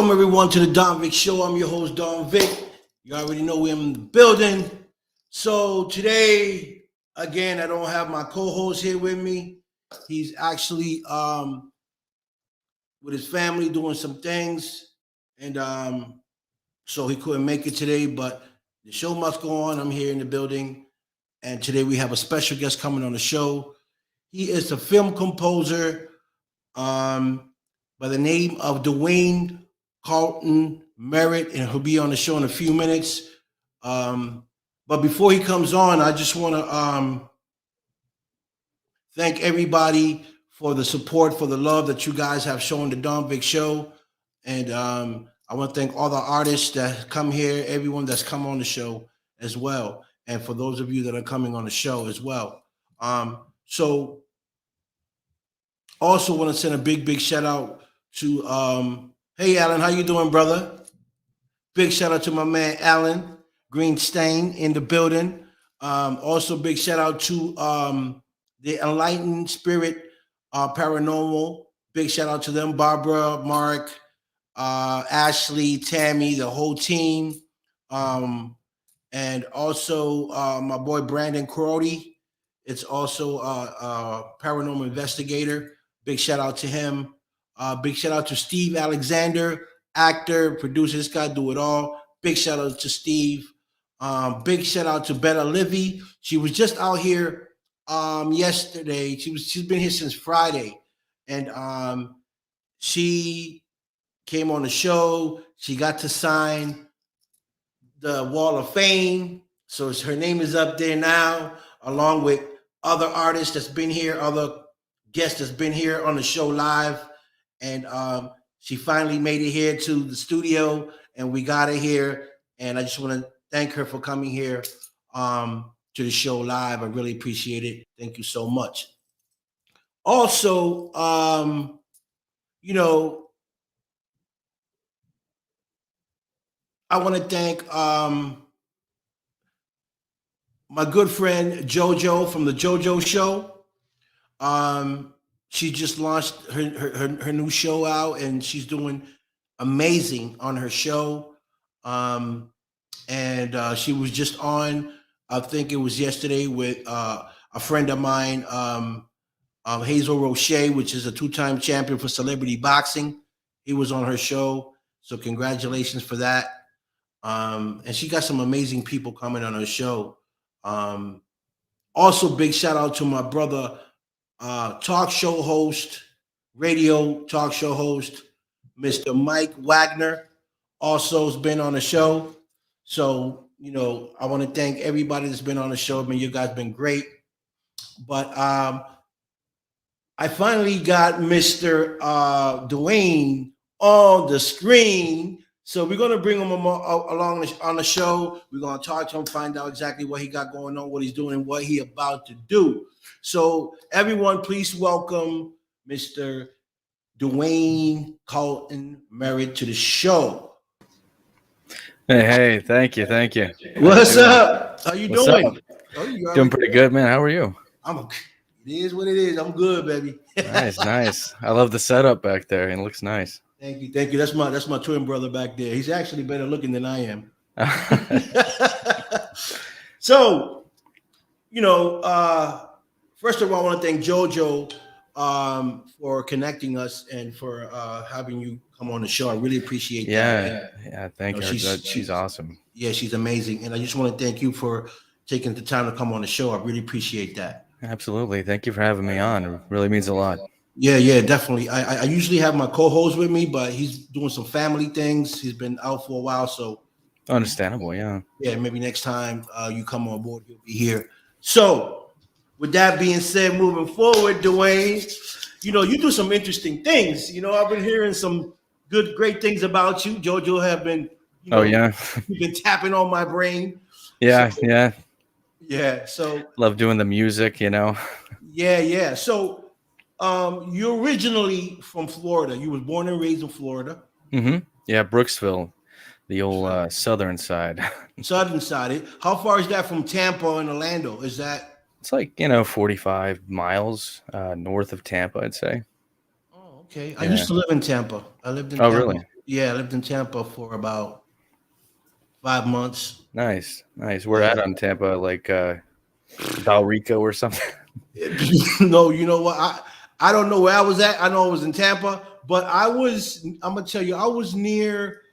Welcome everyone to the Don Vic Show. I'm your host Don Vic. You already know we're in the building. So today, again, I don't have my co-host here with me. He's actually with his family doing some things, and so he couldn't make it today. But the show must go on. I'm here in the building, and today we have a special guest coming on the show. He is a film composer by the name of Duane Carlson Merrit, and he'll be on the show in a few minutes. But before he comes on, I just want to thank everybody for the support, for the love that you guys have shown the Don Vic Show. And I want to thank all the artists that come here, everyone that's come on the show as well. And for those of you that are coming on the show as well. So also want to send a big shout out to hey Alan, how you doing, brother? Big shout out to my man Alan Greenstein in the building. Also big shout out to the Enlightened Spirit Paranormal. Big shout out to them, Barbara, Mark, Ashley, Tammy, the whole team. And also my boy Brandon Crowdy. It's also a paranormal investigator. Big shout out to him. Big shout out to Steve Alexander, actor, producer. This guy do it all. Big shout out to Steve. Big shout out to Betta Livy. She was just out here yesterday. She's been here since Friday, and she came on the show. She got to sign the Wall of Fame, so her name is up there now, along with other artists that's been here, other guests that's been here on the show live. And she finally made it here to the studio, and we got her here. And I just want to thank her for coming here to the show live. I really appreciate it. Thank you so much. Also, you know, I want to thank my good friend JoJo from the JoJo Show. She just launched her new show out, and she's doing amazing on her show. And she was just on, I think it was yesterday, with a friend of mine, Hazel Roche, which is a two-time champion for celebrity boxing. He was on her show, so congratulations for that. And she got some amazing people coming on her show. Also, big shout out to my brother, talk show host, radio talk show host, Mr. Mike Wagner, also has been on the show. So, you know, I want to thank everybody that's been on the show. I mean, you guys been great. But I finally got Mr. Duane on the screen. So we're going to bring him along on the show. We're going to talk to him, find out exactly what he got going on, what he's doing, and what he about to do. So everyone, please welcome Mr. Duane Carlson Merrit to the show. Hey, thank you. What's up? How you doing? Oh, doing pretty good, man. How are you? It is what it is. I'm good, baby. Nice. I love the setup back there. It looks nice. Thank you. That's my twin brother back there. He's actually better looking than I am. So, you know, first of all, I want to thank JoJo for connecting us and for having you come on the show. I really appreciate that. Yeah. Thank her. She's awesome. Yeah, she's amazing. And I just want to thank you for taking the time to come on the show. I really appreciate that. Absolutely. Thank you for having me on. It really means a lot. Yeah, definitely. I usually have my co-host with me, but he's doing some family things. He's been out for a while, so understandable. Yeah, maybe next time you come on board, he'll be here. So, with that being said, moving forward, Duane, you know, you do some interesting things. You know, I've been hearing some great things about you. JoJo have been, you know, you've been tapping on my brain. Yeah. So love doing the music, you know. Yeah. So. You're originally from Florida. You was born and raised in Florida. Mm-hmm. Yeah, Brooksville, the old southern side. Southern side. How far is that from Tampa and Orlando? Is that? It's like 45 miles north of Tampa, I'd say. Oh, okay. I used to live in Tampa. I lived in. Oh, Tampa. really? Yeah, I lived in Tampa for about 5 months. Nice. We're Yeah. at on Tampa, like Valrico or something. No, you know what? I don't know where I was at. I know I was in Tampa, but I'm gonna tell you, I was near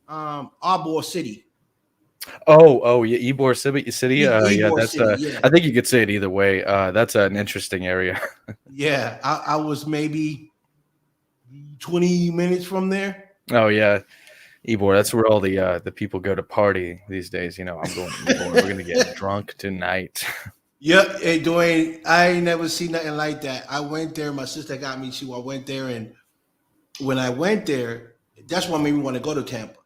Arbor City. Oh, yeah, Ybor City. Yeah, Ybor that's City, yeah. I think you could say it either way. That's an interesting area. Yeah. I was maybe 20 minutes from there. Oh yeah, Ybor. That's where all the people go to party these days. I'm going to Ybor. We're gonna get drunk tonight. Yep. Hey, Duane, I ain't never seen nothing like that. I went there. My sister got me to. I went there, and when I went there, that's what made me want to go to Tampa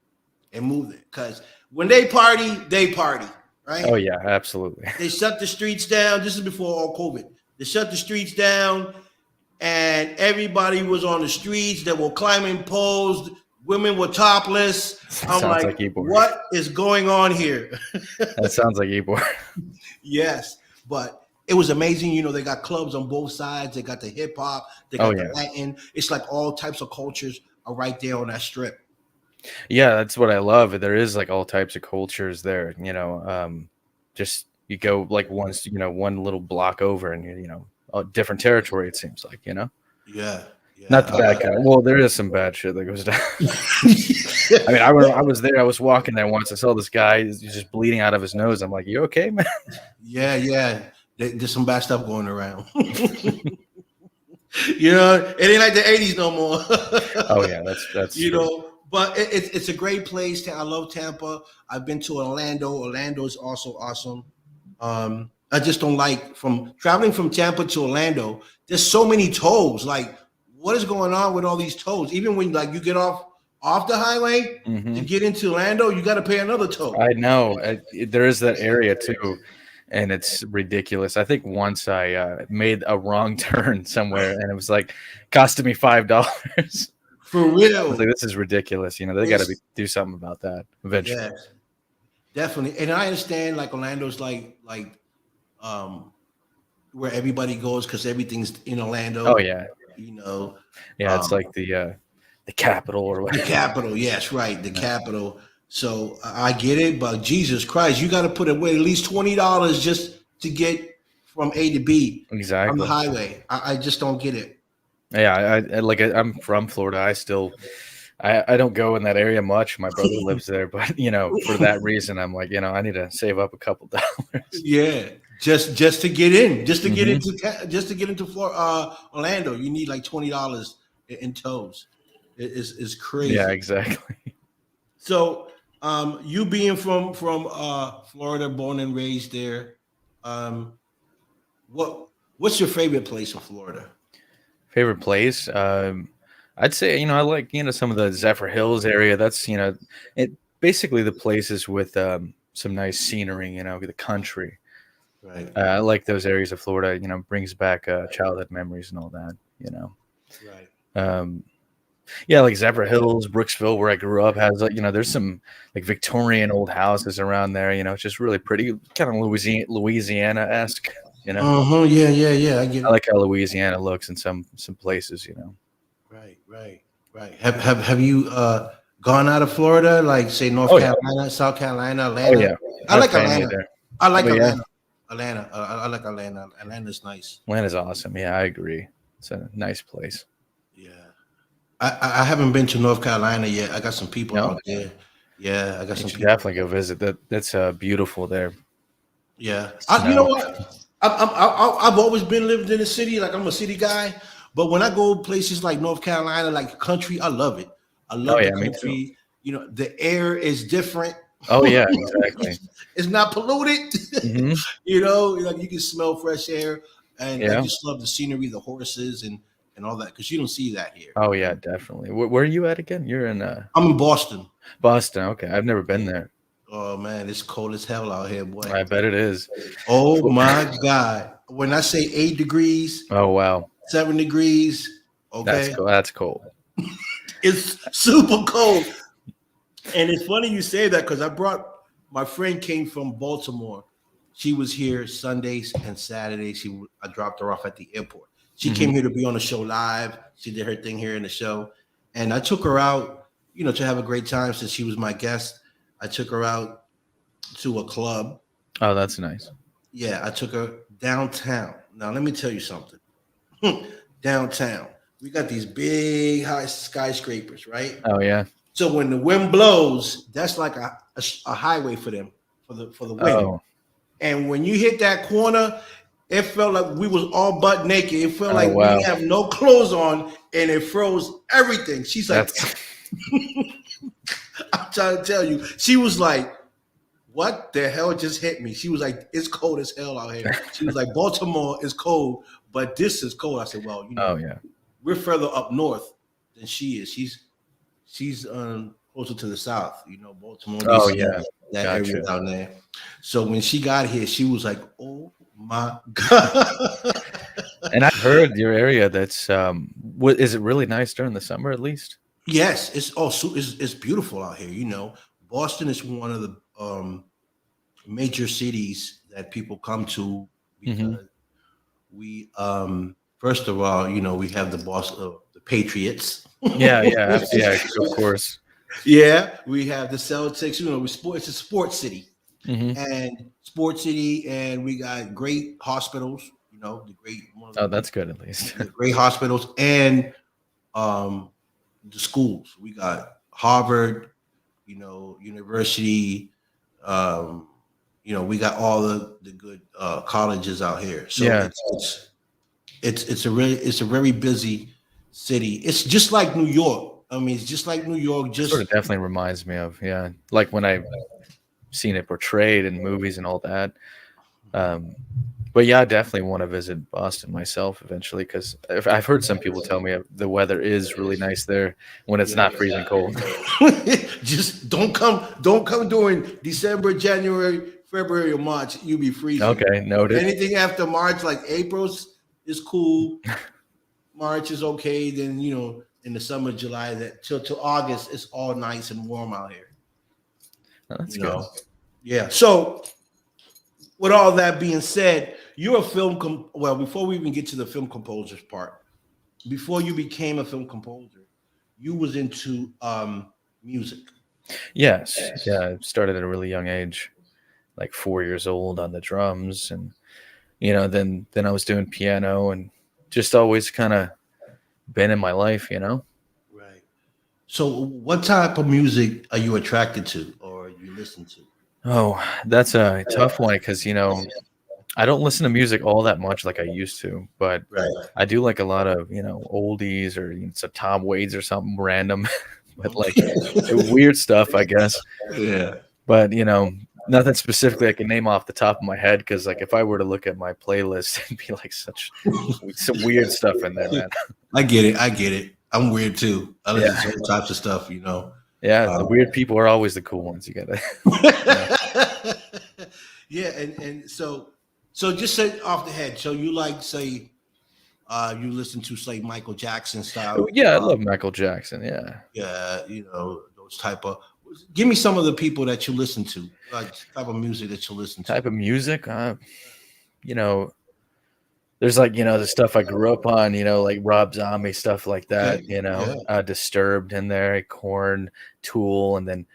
and move there. Because when they party, Oh right? yeah, absolutely. They shut the streets down. This is before all COVID. They shut the streets down, and everybody was on the streets. They were climbing poles. Women were topless. I'm Sounds like, like Ybor. what is going on here? That sounds like Ybor. Yes, but it was amazing. They got clubs on both sides. They got the hip hop. They Oh got the yeah. Latin. It's like all types of cultures are right there on that strip. Yeah, that's what I love. There is like all types of cultures there. Just you go like one little block over, and a different territory. It seems like. Yeah, Not the bad yeah. kind. Well, there is some bad shit that goes down. I mean, I was there. I was walking there once. I saw this guy. He's just bleeding out of his nose. I'm like, "You okay, man?" Yeah. There's some bad stuff going around. It ain't like the '80s no more. Oh yeah, that's true. But it's a great place. I love Tampa. I've been to Orlando. Orlando is also awesome. I just don't like from traveling from Tampa to Orlando. There's so many tolls. Like, what is going on with all these tolls? Even when like you get off the highway to get into Orlando, you got to pay another toll. I know. There is that area too, and it's ridiculous. I think once I made a wrong turn somewhere, and it was like costing me $5. For I real. was like, this is ridiculous. They got to do something about that eventually. Yes, definitely. And I understand like Orlando's like where everybody goes because everything's in Orlando. Oh yeah, yeah. It's like the capital or the whatever. capital. Yes, right, the capital. So I get it, but Jesus Christ, you got to put away at least $20 just to get from A to B on Exactly. the highway. I just don't get it. Yeah, I'm from Florida. I don't go in that area much. My brother lives there, but for that reason, I'm like, I need to save up a couple dollars. Yeah, just to get in, just to get into Orlando, you need like $20 in tolls. It's crazy. Yeah, exactly. So, you being from Florida, born and raised there, what's your favorite place in Florida? Favorite place? I'd say I like some of the Zephyr Hills area. That's it basically the places with some nice scenery. The country. Right. I like those areas of Florida. Brings back childhood memories and all that. Right. Yeah, like Zephyr Hills, Brooksville, where I grew up, has there's some like Victorian old houses around there. It's just really pretty, kind of Louisiana-esque. Yeah. I get it. I like how Louisiana looks in some places. Right. Have you gone out of Florida, like say North Carolina, South Carolina, Atlanta? Oh yeah, I like Atlanta. There. I like Atlanta. Atlanta. I like Atlanta. Atlanta's nice. Atlanta's awesome. Yeah, I agree. It's a nice place. Yeah. I haven't been to North Carolina yet. I got some people out there. Yeah, I got some people. Definitely go visit. That's beautiful there. Yeah. You know what? I've always been lived in the city. Like I'm a city guy. But when I go places like North Carolina, like country, I love it. I love the country. The air is different. Oh yeah, exactly. It's not polluted. Mm-hmm. Like you can smell fresh air, and I just love the scenery, the horses, and all that because you don't see that here. Oh yeah, definitely. Where are you at again? You're in. I'm in Boston. Boston. Okay, I've never been there. Oh man, it's cold as hell out here, boy. I bet it is. Oh my God! When I say 8 degrees. Oh wow. 7 degrees. Okay. That's cold. It's super cold. And it's funny you say that because my friend came from Baltimore. She was here Sundays and Saturdays. I dropped her off at the airport. She came here to be on the show live. She did her thing here in the show. And I took her out to have a great time since she was my guest. I took her out to a club. Oh, that's nice. Yeah, I took her downtown. Now let me tell you something. Downtown, we got these big high skyscrapers, right? Oh yeah. So when the wind blows, that's like a highway for them for the wind. Oh. And when you hit that corner, it felt like we was all butt naked. It felt Oh like we wow. have no clothes on, and it froze everything. She's like, That's I'm trying to tell you. She was like, what the hell just hit me? She was like, it's cold as hell out here. She was like, Baltimore is cold, but this is cold. I said, well, oh yeah. we're further up north than she is. She's closer to the south, Baltimore, Oh DC, yeah. that area Gotcha. down there. So when she got here, she was like, oh my God. And I've heard your area. That's what is it really nice during the summer at least? Yes, it's beautiful out here. Boston is one of the major cities that people come to Hmm. because we first of all, we have the Patriots. Yeah, yeah, yeah. Of course. Yeah, we have the Celtics. It's a sports city, Hmm. and we got great hospitals. One of Oh, that's good at least. the great hospitals, and um, the schools. We got Harvard, University. Um, we got all the good colleges out here. So Yeah, it's a very busy city. It's just like New York. I mean, it's just like New York. it sort of Just definitely reminds me of, yeah, like when I've seen it portrayed in movies and all that. Um, but yeah, I definitely want to visit Boston myself eventually because I've heard some people tell me the weather is really nice there when it's not freezing cold. just don't come during December, January, February, or March. You'll be freezing. Okay, noted. Anything after March, like April's is cool. March is okay. Then in the summer, July, that till August, it's all nice and warm out here. Oh, that's You good. know, yeah. So with all that being said, you're a well, before we even get to the film composers part, before you became a film composer, you was into music. Yes, yeah, I started at a really young age, like 4 years old on the drums, and then I was doing piano and just always kind of been in my life. Right. So what type of music are you attracted to or you listen to? Oh, that's a tough one because I don't listen to music all that much like I used to, but Right. I do like a lot of oldies or some Tom Waits or something random, but like weird stuff, I guess. Yeah. But nothing specifically I can name off the top of my head because like if I were to look at my playlist, it'd be like some weird stuff in there, man. I get it. I get it. I'm weird too. I listen Yeah, to all types of stuff. yeah. The Um, weird people are always the cool ones. You gotta. Yeah. yeah, and so just say off the head. So you like say you listen to say Michael Jackson Oh, style, yeah, I love Michael Jackson. Yeah. yeah, those type of. Give me some of the people that you listen to, like type of music that you listen to. Type of music, you know, there's like the stuff I grew up on, like Rob Zombie stuff like Okay, that. yeah, Disturbed in there, Corn, Tool, and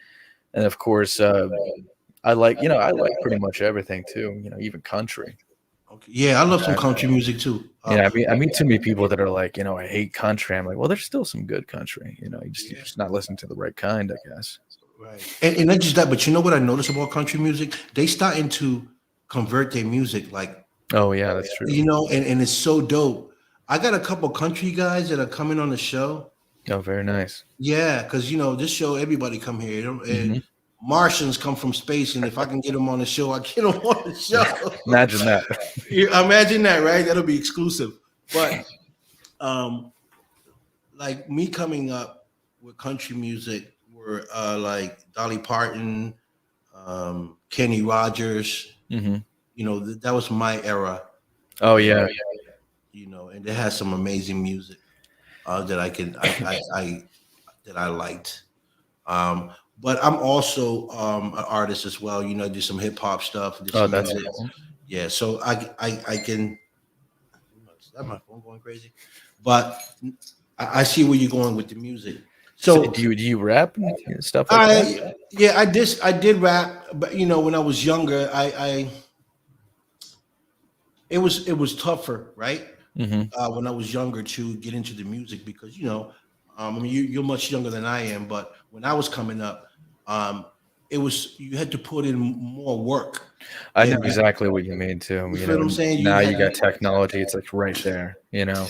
of course, I like pretty much everything too. Even country. okay, yeah. I love some Uh, country music too. yeah, I meet too many people that are like, I hate country. I'm like, well, there's still some good country. You're Yeah, just not listening to the right kind, I guess. right. And not just that, but you know what I noticed about country music? They starting to convert their music, like Oh yeah, that's true. and it's so dope. I got a couple country guys that are coming on the show. Oh, very nice. Yeah, because this show, everybody come here. And Hmm. Martians come from space, and if I can get them on the show, I get them on the show. Imagine that. Imagine that, right? That'll be exclusive. But um, like me coming up with country music were like Dolly Parton, Kenny Rogers. Hmm. That was my era. Oh yeah. And they had some amazing music that I that I liked. But I'm also an artist as well. Do some hip hop stuff, do Oh, some that's music. cool. Yeah, so I can. Is that my phone going crazy? But I see where you're going with the music. So So do you rap and stuff like that? I did rap, but when I was younger, I it was tougher, right? Hmm. When I was younger to get into the music because I mean you're much younger than I am, but when I was coming up, um, it was you had to put in more work. I know And exactly what you mean too. you feel what I'm saying? Now You you had got technology; it's like right there. yeah,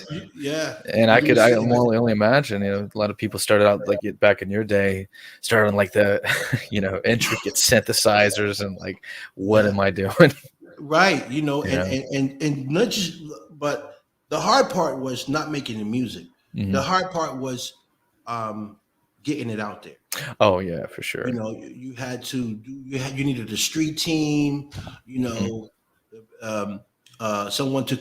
And you I can could, I see can only imagine. A lot of people started out like back in your day, started on like the, intricate synthesizers and like, what yeah. am I doing? Right, you and know? not just, but the hard part was not making the music. The Hmm. hard part was um, getting it out there. Oh yeah, for sure. You had to do. You needed a street team. You Hmm. know, um, someone to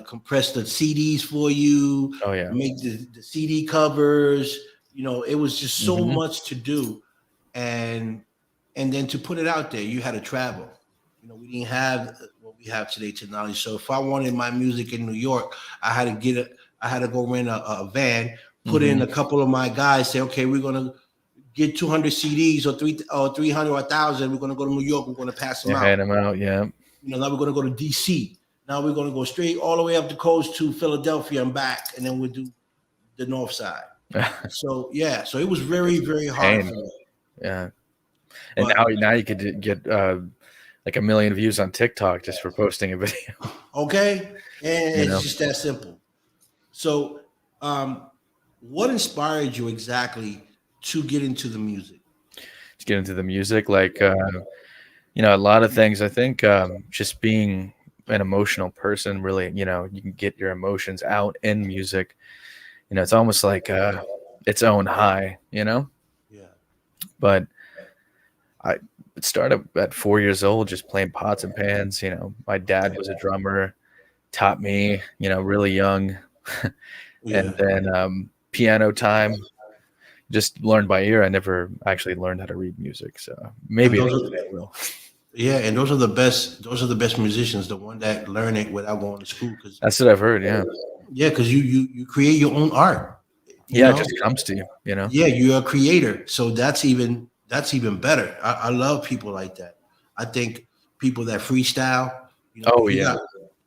compress the CDs for you, Oh yeah. make the CD covers. It was just so Hmm. much to do, and then to put it out there, you had to travel. We didn't have what we have today technology. So if I wanted my music in New York, I had to get it. I had to go rent a van, put in Hmm. a couple of my guys, say, okay, we're gonna get 200 CDs or 300 or 1,000. We're gonna go to New York. We're gonna pass them Yeah, out. hand them out. Yeah. Now we're gonna go to DC. Now we're gonna go straight all the way up the coast to Philadelphia and back, and then we'll do the north side. So yeah, so it was very, very hard Pain. for me. Yeah. And But now you could get like 1 million views on TikTok just for posting a video. okay, and You it's know, just that simple. So, what inspired you exactly to get into the music? to get into the music, like a lot of things. I think just being an emotional person, really, you can get your emotions out in music. It's almost like its own high. Yeah. But I started at 4 years old just playing pots and pans. My dad was a drummer, taught me, really young. And Yeah. then piano time, just learned by ear. I never actually learned how to read music. So And maybe those one day are I will. yeah, and those are the best. Those are the best musicians. The one that learn it without going to school. Because That's what I've heard. Yeah. yeah, because you create your own art. You Yeah. It know. just comes to you. Yeah, you're a creator. So that's even better. I love people like that. I think people that freestyle. Oh, Because you yeah. got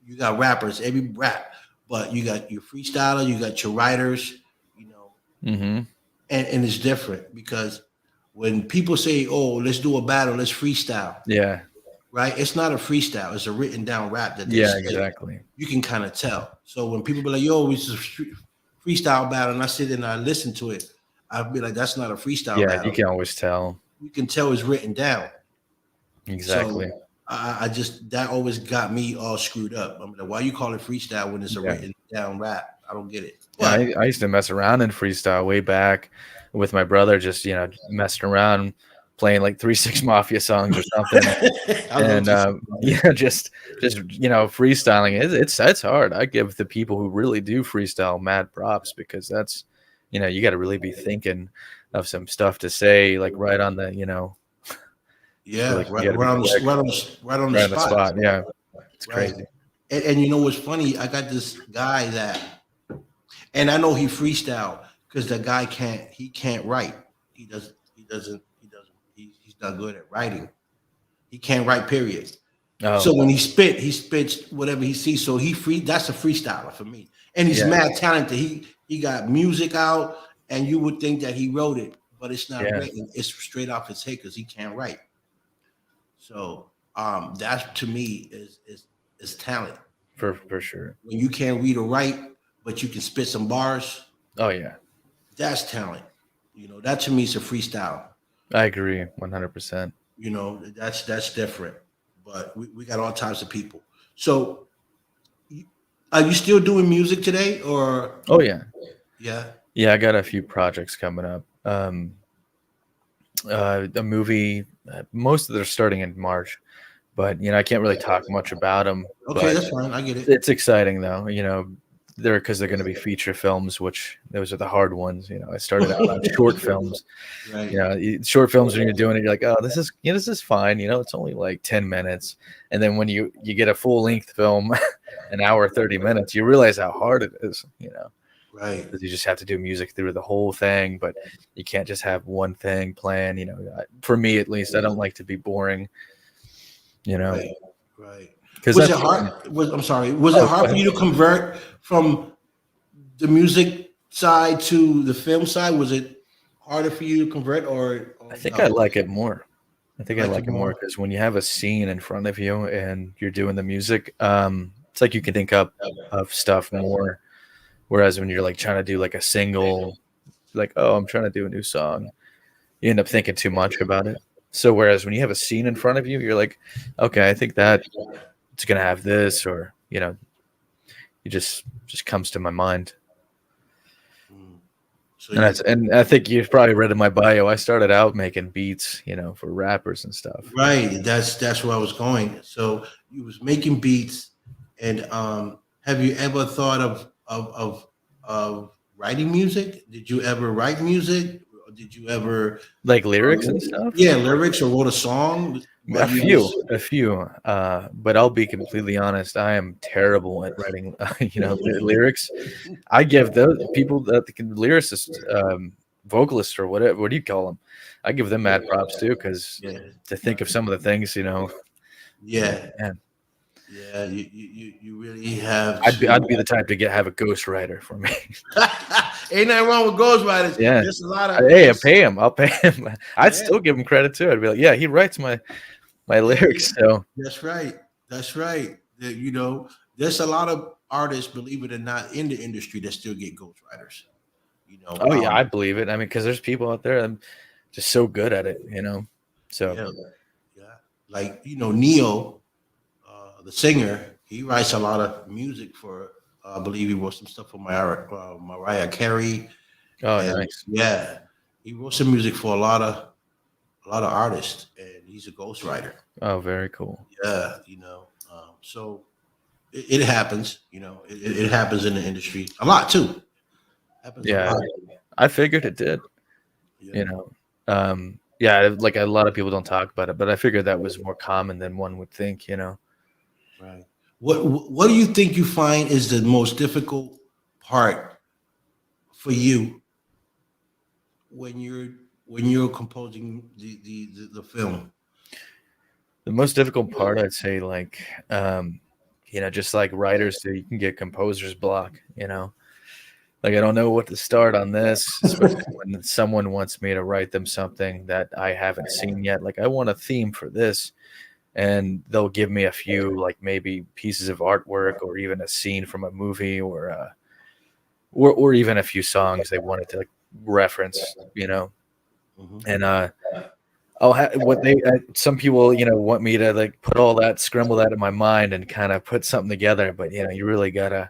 you got rappers, every rap, but you got your freestyler, you got your writers. You know, Hmm. and it's different because when people say, "Oh, let's do a battle, let's freestyle," Yeah. right? It's not a freestyle; it's a written down rap that they Yeah, spit. exactly. You can kind of tell. So when people be like, "Yo, it's a freestyle battle," and I sit and I listen to it, I'll be like, "That's not a freestyle Yeah. You battle." can always tell. You can tell it's written down. So Exactly. I just that always got me all screwed up. I'm like, why you call it freestyle when it's a Yeah. written down rap? I don't get it. Yeah. But I used to mess around in freestyle way back with my brother, just, messing around, playing like 3 6 Mafia songs or something. I love And this. yeah, just freestyling. It's hard. I give the people who really do freestyle mad props because that's you got to really be thinking of some stuff to say like right on the Yeah, like you right, got to be quick, right on the right on the spot. spot. Yeah, it's Right. crazy. And you know what's funny? I got this guy that, and I know he freestyle because the guy he can't write. He's not good at writing. He can't write, period. Oh So when he spits whatever he sees. So that's a freestyler for me. And he's yeah, mad talented. He got music out, and you would think that he wrote it, but it's not yeah, written. It's straight off his head because he can't write. So that to me is talent. for sure. When you can't read or write, but you can spit some bars, Oh yeah, that's talent. That to me is a freestyle. I agree 100%. That's different. But we got all types of people. So you- are you still doing music today or Oh yeah, yeah? yeah. I got a few projects coming up. A movie. Most of them are starting in March, but I can't really talk much about them. Okay, But that's fine. I get it. it's exciting though. They're going to be feature films, which those are the hard ones. I started out on short films. Right. Short films when you're doing it, you're like, oh, this is fine. It's only like 10 minutes, and then when you get a full length film, an hour 30 minutes, you realize how hard it is. Right. because you just have to do music through the whole thing, but you can't just have one thing playing. For me at least, I don't like to be boring. Right. Right. Because Was it that's hard? I'm sorry. Was it oh, go hard for ahead. you to convert from the music side to the film side? Was it harder for you to convert, I or think I no? like it more. I You think I like it like it more more? because when you have a scene in front of you and you're doing the music, it's like you can think up of stuff more. Whereas when you're like trying to do like a single, like, oh, I'm trying to do a new song, you end up thinking too much about it. So whereas when you have a scene in front of you, you're like, okay, I think that it's gonna have this, or it just comes to my mind. Mm. So And you I think you've probably read in my bio, I started out making beats, for rappers and stuff. right. That's where I was going. So you was making beats, and have you ever thought of writing music? Did you ever write music? Or did you ever, Like lyrics and stuff. yeah, lyrics or wrote a song while A you few, was? a few. But I'll be completely honest. I am terrible at writing, lyrics. I give those people that the lyricists, vocalists or whatever. What do you call them? I give them mad props too, because Yeah, to think of some of the things, yeah, man, yeah. You really have I'd be to. the type to have a ghostwriter for me. Ain't nothing wrong with ghostwriters. Yeah. There's a lot of Hey, I pay him. I'll pay him. I'd yeah, still give him credit too. I'd be like, yeah, he writes my yeah, lyrics. So, that's right. That's right. There's a lot of artists, believe it or not, in the industry that still get ghostwriters. You know, oh yeah, um, I believe it. I mean, because there's people out there that are just so good at it. So, yeah, yeah. Like Neo, the singer, he writes a lot of music for. I believe he wrote some stuff for Mariah Carey, oh, and nice. yeah, he wrote some music for a lot of artists, and he's a ghostwriter. Oh, very cool. Yeah, so it happens. It happens in the industry a lot too. Happens a Yeah, lot. I figured it did. Yeah, You know, yeah, like a lot of people don't talk about it, but I figured that was more common than one would think. right. What do you think you find is the most difficult part for you when you're composing the film? The most difficult part, I'd say, like, just like writers do, you can get composer's block. Like, I don't know what to start on this, especially when someone wants me to write them something that I haven't seen yet. Like, I want a theme for this, and they'll give me a few, like, maybe pieces of artwork or even a scene from a movie, or even a few songs they wanted to, like, reference. Mhm. And what they some people want me to, like, put all that, scramble that in my mind and kind of put something together, but you really gotta.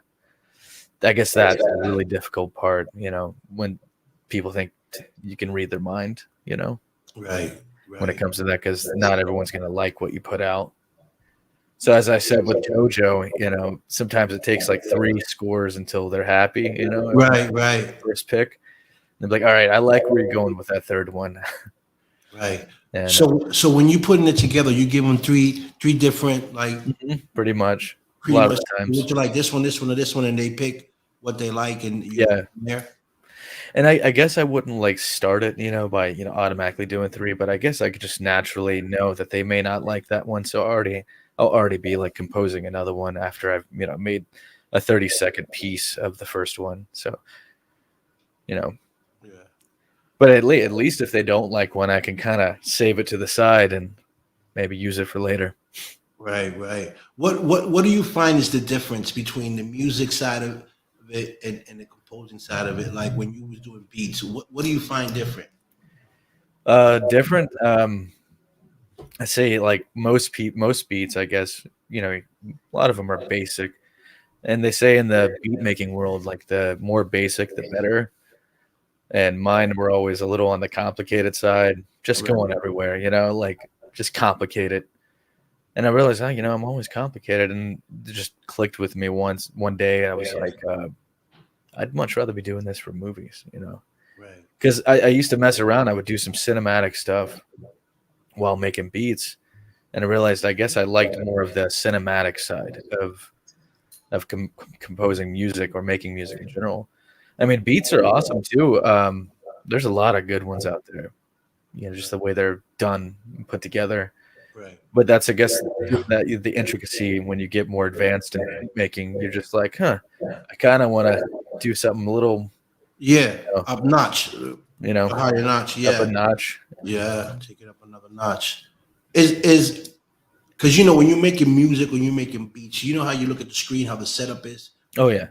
I guess that's the really difficult part, when people think you can read their mind, Right, when it right. comes to that, because not everyone's going to like what you put out. So as I said with JoJo, sometimes it takes like 3 scores until they're happy, with Right, right, the first pick. They're like, all right, I like where you're going with that third one. right. And So when you putting it together, you give them three different, like, pretty much a pretty lot of much the times. what you like, this one, or this one, and they pick what they like, and you go Yeah. from there. And I guess I wouldn't like start it, by automatically doing 3, but I guess I could just naturally know that they may not like that one. So I'll already be like composing another one after I've made a 30-second piece of the first one. So you know, Yeah. but at least if they don't like one, I can kind of save it to the side and maybe use it for later. Right, right. What do you find is the difference between the music side of it and the composing side of it? Like when you was doing beats, what do you find different? Different. I say like most beats, I guess. A lot of them are basic, and they say in the beat making world, like the more basic, the better. And mine were always a little on the complicated side, just Right. going everywhere, like just complicated. And I realized, I'm always complicated, and it just clicked with me one day. I was like, I'd much rather be doing this for movies. Right. Because I used to mess around. I would do some cinematic stuff while making beats, and I realized I guess I liked more of the cinematic side of composing music or making music in general. I mean, beats are awesome too. There's a lot of good ones out there. You know, just the way they're done and put together. Right. But that's, I guess, that the intricacy when you get more advanced in beat making, you're just like, huh, I kind of want to do something a little, Yeah, you know, up notch, you know, a higher notch. up a Yeah, notch. yeah, take it up another notch. Is because you know when you're making music, when you're making beats, you know how you look at the screen, how the setup is. Oh yeah,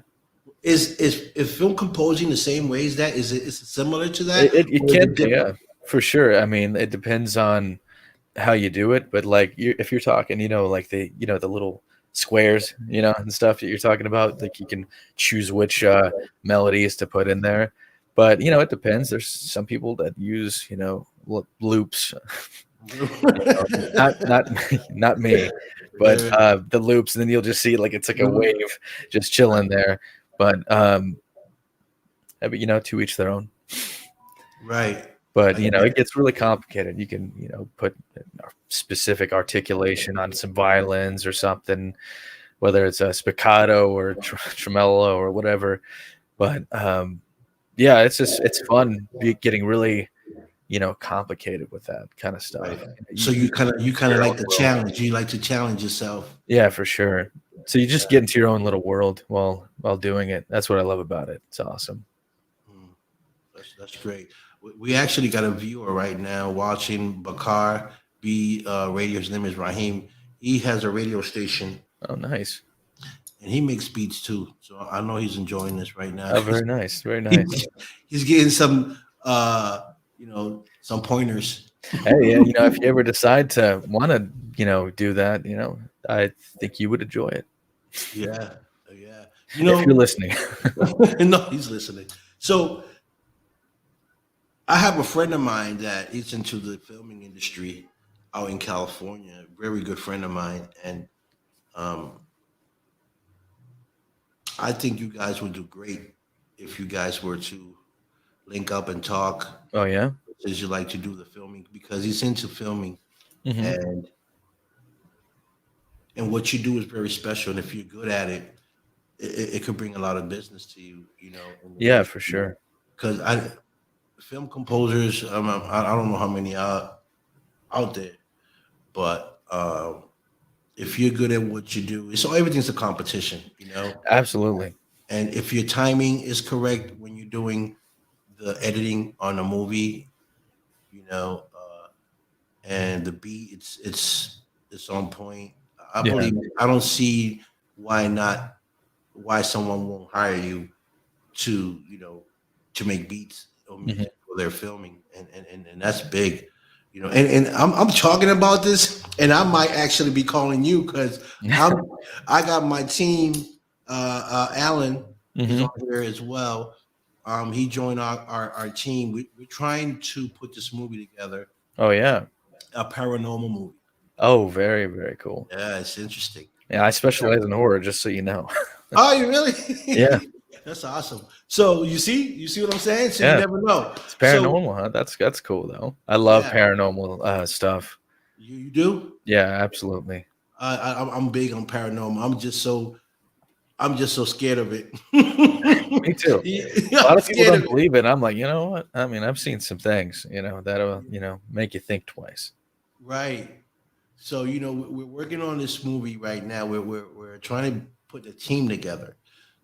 Is film composing the same way as that? Is it similar to that, it or is can it be, yeah, different? for sure. I mean, it depends on how you do it, but like if you're talking, like the little squares, and stuff that you're talking about, like you can choose which melodies to put in there. But it depends. There's some people that use loops, not not me, but Yeah, the loops. And then you'll just see like it's like a wave just chilling there. But but to each their own. right. But I get it gets really complicated. You can put specific articulation on some violins or something, whether it's a spiccato or tremolo or whatever. But yeah, it's fun getting really complicated with that kind of stuff. right. So You you kind of your like own the world. challenge. You like to challenge yourself. Yeah, for sure. So you just get into your own little world while doing it. That's what I love about it. It's awesome. Mm, that's great. We actually got a viewer right now watching Bakar B radio. His name is Raheem. He has a radio station Oh, nice. and he makes beats too. So I know he's enjoying this right now. Oh, very nice. Very nice. He's getting some some pointers. Hey, yeah, if you ever decide to want to, do that, I think you would enjoy it Yeah, yeah. if you're listening. No, he's listening. So I have a friend of mine that is into the filming industry out in California. A very good friend of mine, and um, I think you guys would do great if you guys were to link up and talk. Oh yeah. As you like to do the filming because he's into filming, Hmm. and what you do is very special. And if you're good at it, it could bring a lot of business to you. In the Yeah, future. for sure. Because I film composers, I don't know how many are out there, but if you're good at what you do, so everything's a competition. Absolutely. And if your timing is correct when you're doing the editing on a movie, and the beat, it's on point. I Yeah. believe I don't see why someone won't hire you to to make beats or Hmm. music for their filming, and that's big. And I'm talking about this, and I might actually be calling you because I got my team. Alan is Hmm. on here as well. He joined our team. We're trying to put this movie together, Oh yeah. a paranormal movie. Oh, very, very cool. Yeah, it's interesting. Yeah, I specialize in horror, just so you know. Oh, you really? Yeah. That's awesome. So you see what I'm saying? So you Yeah. never know. It's So paranormal, huh? That's cool though. I love yeah, paranormal stuff. you do. Yeah, absolutely. I'm big on paranormal. I'm just so scared of it. Me too. A lot I'm of people scared don't of it. believe it. I'm like, you know what? I mean, I've seen some things, that'll, make you think twice. Right. So we're working on this movie right now. We're trying to put a team together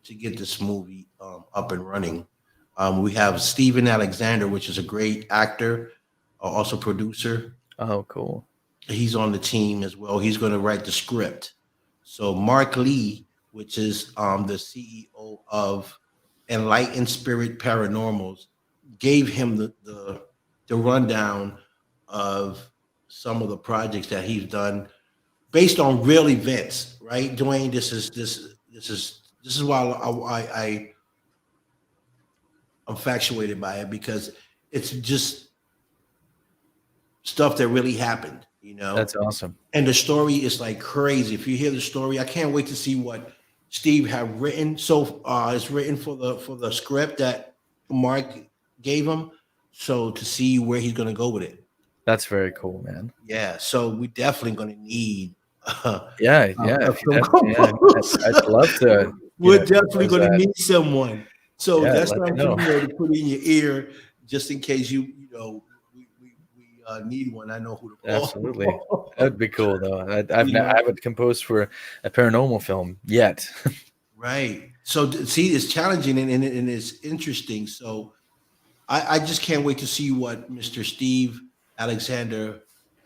to get this movie up and running. We have Steven Alexander, which is a great actor, also producer. Oh, cool. He's on the team as well. He's going to write the script. So Mark Lee, which is the CEO of Enlightened Spirit Paranormals, gave him the rundown of some of the projects that he's done based on real events. Right, Dwayne? This is why I'm infatuated by it because it's just stuff that really happened. That's awesome. And the story is like crazy. If you hear the story, I can't wait to see what Steve have written. So it's written for the script that Mark gave him. So to see where he's gonna go with it. That's very cool, man. Yeah. So we definitely gonna need Yeah, yeah. a If you film definitely, yeah, I'd composer. love to, We're do definitely those, gonna need someone So Yeah, that's let me something know. to put in your ear just in case we need one. I know who to Absolutely. call. That'd be cool though. you I know, haven't composed for a paranormal film yet. right? So see, it's challenging and it's interesting. So I just can't wait to see what Mr. Steve Alexander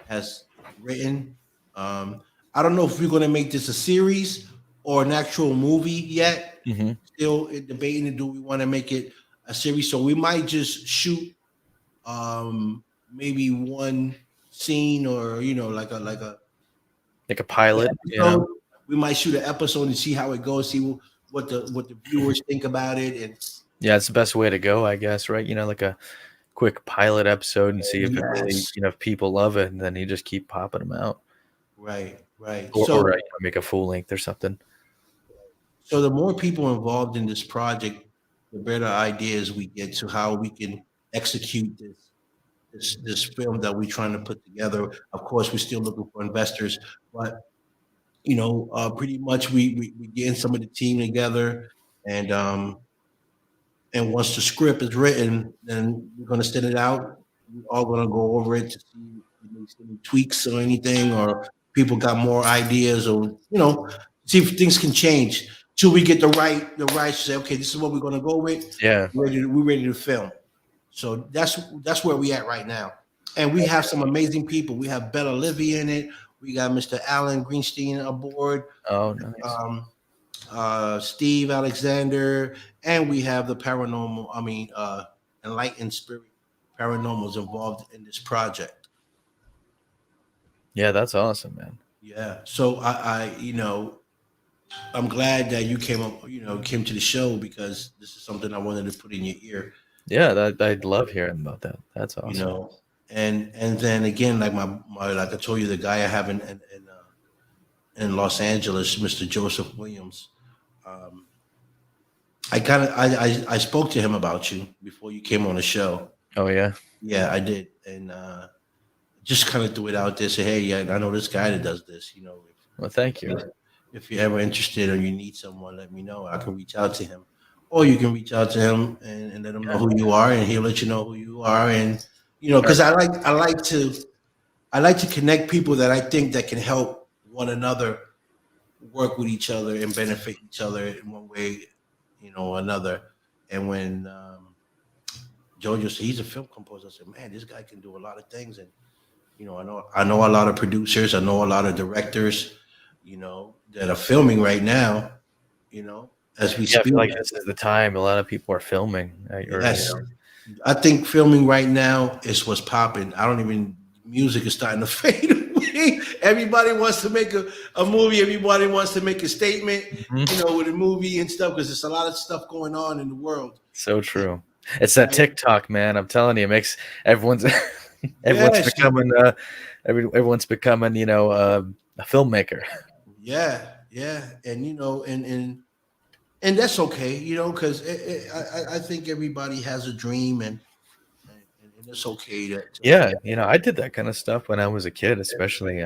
has written. Um, I don't know if we're going to make this a series or an actual movie yet. Hmm. Still debating it. Do we want to make it a series? So we might just shoot maybe one scene or Like a an pilot, you know. episode. We might shoot an episode and see how it goes. See what the viewers think about it. And Yeah, it's the best way to go, I guess, right? You know, like a quick pilot episode and see if it really, yes, if people love it, and then you just keep popping them out, right, right. or So make a full length or something. So the more people involved in this project, the better ideas we get to how we can execute this film that we're trying to put together. Of course, we're still looking for investors, but pretty much we getting some of the team together, and and once the script is written, then we're gonna send it out. We're all gonna go over it to see if there's any tweaks or anything, or people got more ideas, or see if things can change. Till we get the right to say, okay, this is what we're gonna go with. Yeah. We're ready to film. So that's where we at right now, and we have some amazing people. We have Bella Livy in it. We got Mr. Alan Greenstein aboard. Oh, nice. Um, Steve Alexander, and we have the Enlightened Spirit Paranormals involved in this project. Yeah, that's awesome, man. Yeah. So I'm glad that you came to the show because this is something I wanted to put in your ear, Yeah, I'd love hearing about that. That's you awesome. know. And then again, like I told you, the guy I have in Los Angeles, Mr. Joseph Williams. Um, I spoke to him about you before you came on the show. Oh yeah. Yeah, I did, and just kind of threw it out there. Say, hey, yeah, I know this guy that does this. Well, thank you. If you're ever interested or you need someone, let me know. I can reach out to him, or you can reach out to him and let him know Yeah. who you are, and he'll let you know who you are. And because I like to connect people that I think that can help one another work with each other and benefit each other in one way, or another. And when Jojo said he's a film composer, I said, man, this guy can do a lot of things. And I know a lot of producers, I know a lot of directors, that are filming right now, as we Yeah, I speak. feel like this is the time a lot of people are filming. Yes, I think filming right now is what's popping. I don't even music is starting to fade away. Everybody wants to make a movie. Everybody wants to make a statement, Mhm. with a movie and stuff because there's a lot of stuff going on in the world. So true. It's that Right? TikTok, man. I'm telling you, it makes everyone's everyone's Yes, becoming everyone's becoming a filmmaker. yeah, yeah, and and that's okay, because I think everybody has a dream, and it's okay Yeah, I did that kind of stuff when I was a kid, especially.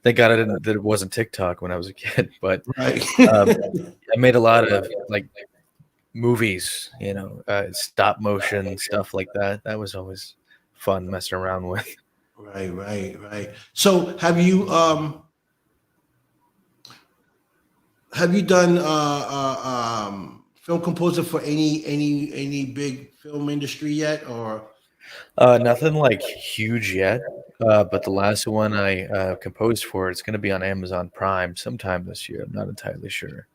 Thank God I didn't that it wasn't TikTok when I was a kid, but right. um, I made a lot of like movies, stop motion stuff like that. That was always fun messing around with. Right, right, right. So have you done film composer for any big film industry yet, or Nothing like huge yet, but the last one I composed for, it's going to be on Amazon Prime sometime this year. I'm not entirely sure,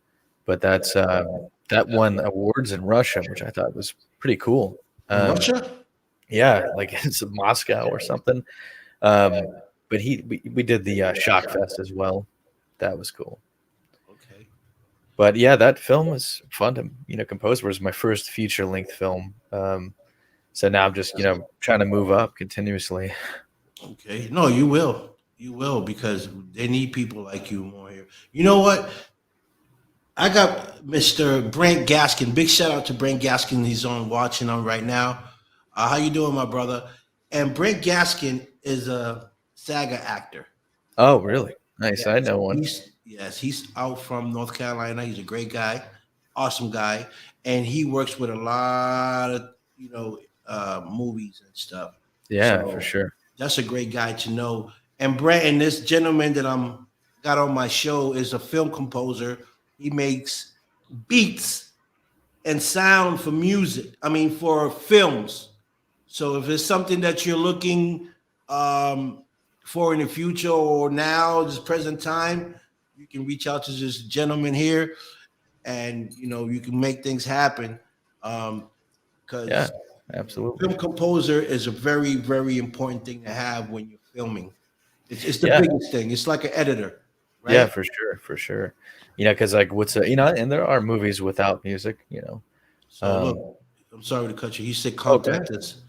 but that won awards in Russia, which I thought was pretty cool. in Um, Russia? yeah, like it's in Moscow or something. Um, but we did the Shock Fest as well. That was cool. Okay. But yeah, that film was fun to compose. It was my first feature length film. So now I'm just trying to move up continuously. Okay. No, you will. You will because they need people like you more here. You know what? I got Mr. Brent Gaskin. Big shout out to Brent Gaskin. He's on watching on right now. How you doing, my brother? And Brent Gaskin is a SAGA actor. Oh, really? Nice. I Yes, know one. he's out from North Carolina. He's a great guy. awesome guy, and he works with a lot of movies and stuff. Yeah, for So sure. that's a great guy to know. And Brent, and this gentleman that I'm got on my show is a film composer. He makes beats and sound for music. I mean, for films. So if it's something that you're looking um, for in the future or now, this present time, you can reach out to this gentleman here, and you can make things happen. Yeah, Because absolutely. film composer is a very, very important thing to have when you're filming. It's the Yeah, biggest thing. It's like an editor, yeah, right? for sure, for sure. Because like, and there are movies without music. So Um, look, I'm sorry to cut you. He said okay. contact us.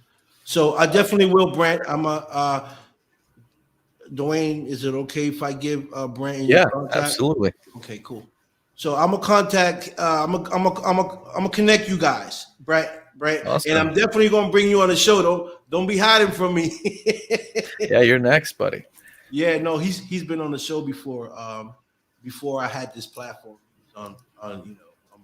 So I definitely will, Brent. I'm a Dwayne. Is it okay if I give Brent your Yeah, contact? absolutely. Okay, cool. So I'm gonna contact. I'm gonna connect you guys, Brent, and Awesome. I'm definitely gonna bring you on the show. Don't be hiding from me. Yeah, you're next, buddy. Yeah, no, he's been on the show before. Before I had this platform, he was on on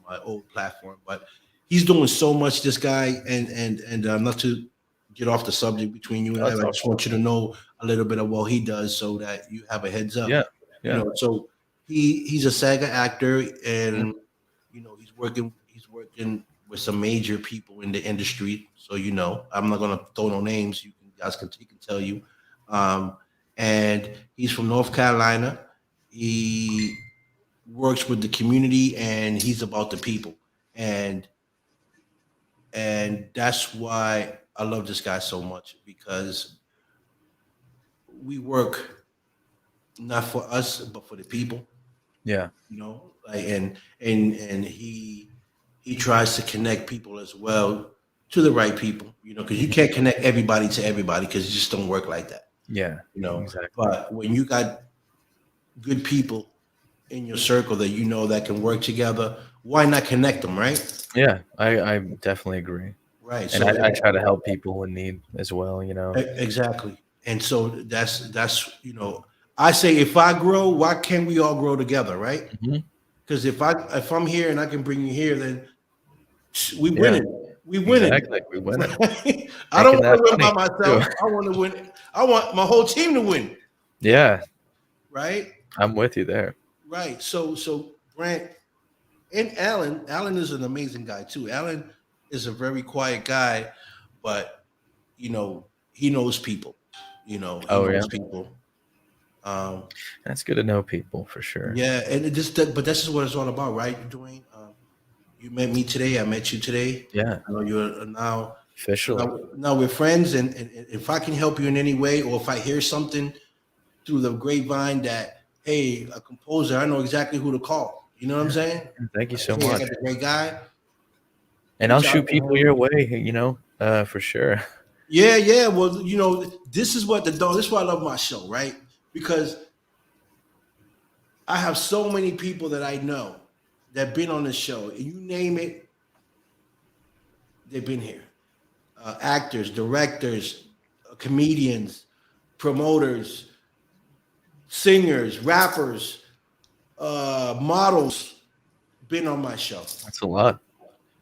my old platform, but he's doing so much. This guy, and not to get off the subject between you and I That's just awesome. want you to know a little bit of what he does so that you have a heads up. Yeah, yeah. So he's a SAGA actor, Mhm. and he's working with some major people in the industry. So I'm not gonna throw no names. He can tell you. Um, and he's from North Carolina. He works with the community, and he's about the people, and that's why I love this guy so much, because we work not for us but for the people. Yeah. Like, and he tries to connect people as well to the right people. Because you Mhm. can't connect everybody to everybody, because it just don't work like that. Yeah, exactly. But when you got good people in your circle that can work together, why not connect them, right? Yeah, I definitely agree. Right. And So I try to help people in need as well. exactly. And so that's I say, if I grow, why can't we all grow together, right? Mhm. Because if I'm here and I can bring you here, then we Yeah, winning. We winning. exactly. We winning. Right? I don't Making want that to win by money too. myself. I want to win. I want my whole team to win. Yeah, Right. I'm with you there. Right. So Grant and Alan is an amazing guy too. Alan is a very quiet guy, but he knows people. He Oh, yeah. knows people. Um, That's good to know people for sure. yeah, and but this is what it's all about, right, Dwayne? You met me today. I met you today. Yeah, I know you're now. officially. Now we're friends, and if I can help you in any way, or if I hear something through the grapevine that, hey, a composer, I know exactly who to call. You know what I'm saying? Thank you Like, so hey, I much. got the great guy. And I'll Reach out shoot to people him. your way, for sure. Yeah, yeah. Well, this is what this is why I love my show, right? Because I have so many people that I know that been on the show. And you name it, they've been here. Actors, directors, comedians, promoters, singers, rappers, models been on my show. That's a lot.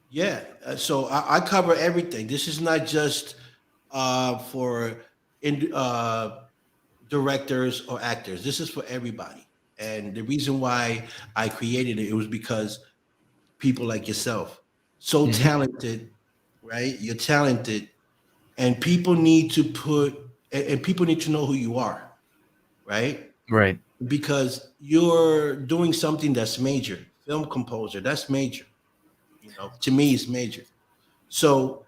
Yeah, so I cover everything. This is not just for directors or actors. This is for everybody. And the reason why I created it was because people like yourself, so Hmm. talented, right? You're talented, and people need to and people need to know who you are, right? Right. Because you're doing something that's major. Film composer, that's major. To me, it's major. So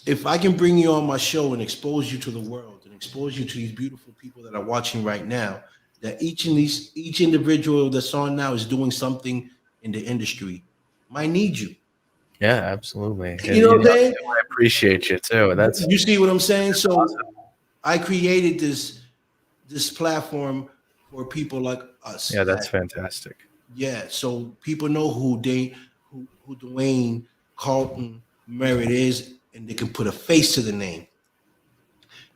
if I can bring you on my show and expose you to the world and expose you to these beautiful people that are watching right now, that each individual that's on now is doing something in the industry, might need you. Yeah, absolutely. You know what I'm saying? I appreciate you too. That's You see what I'm saying? So awesome. I created this platform for people like us. Yeah, that's fantastic. Yeah, so people know who Duane Carlton Merritt is, and they can put a face to the name.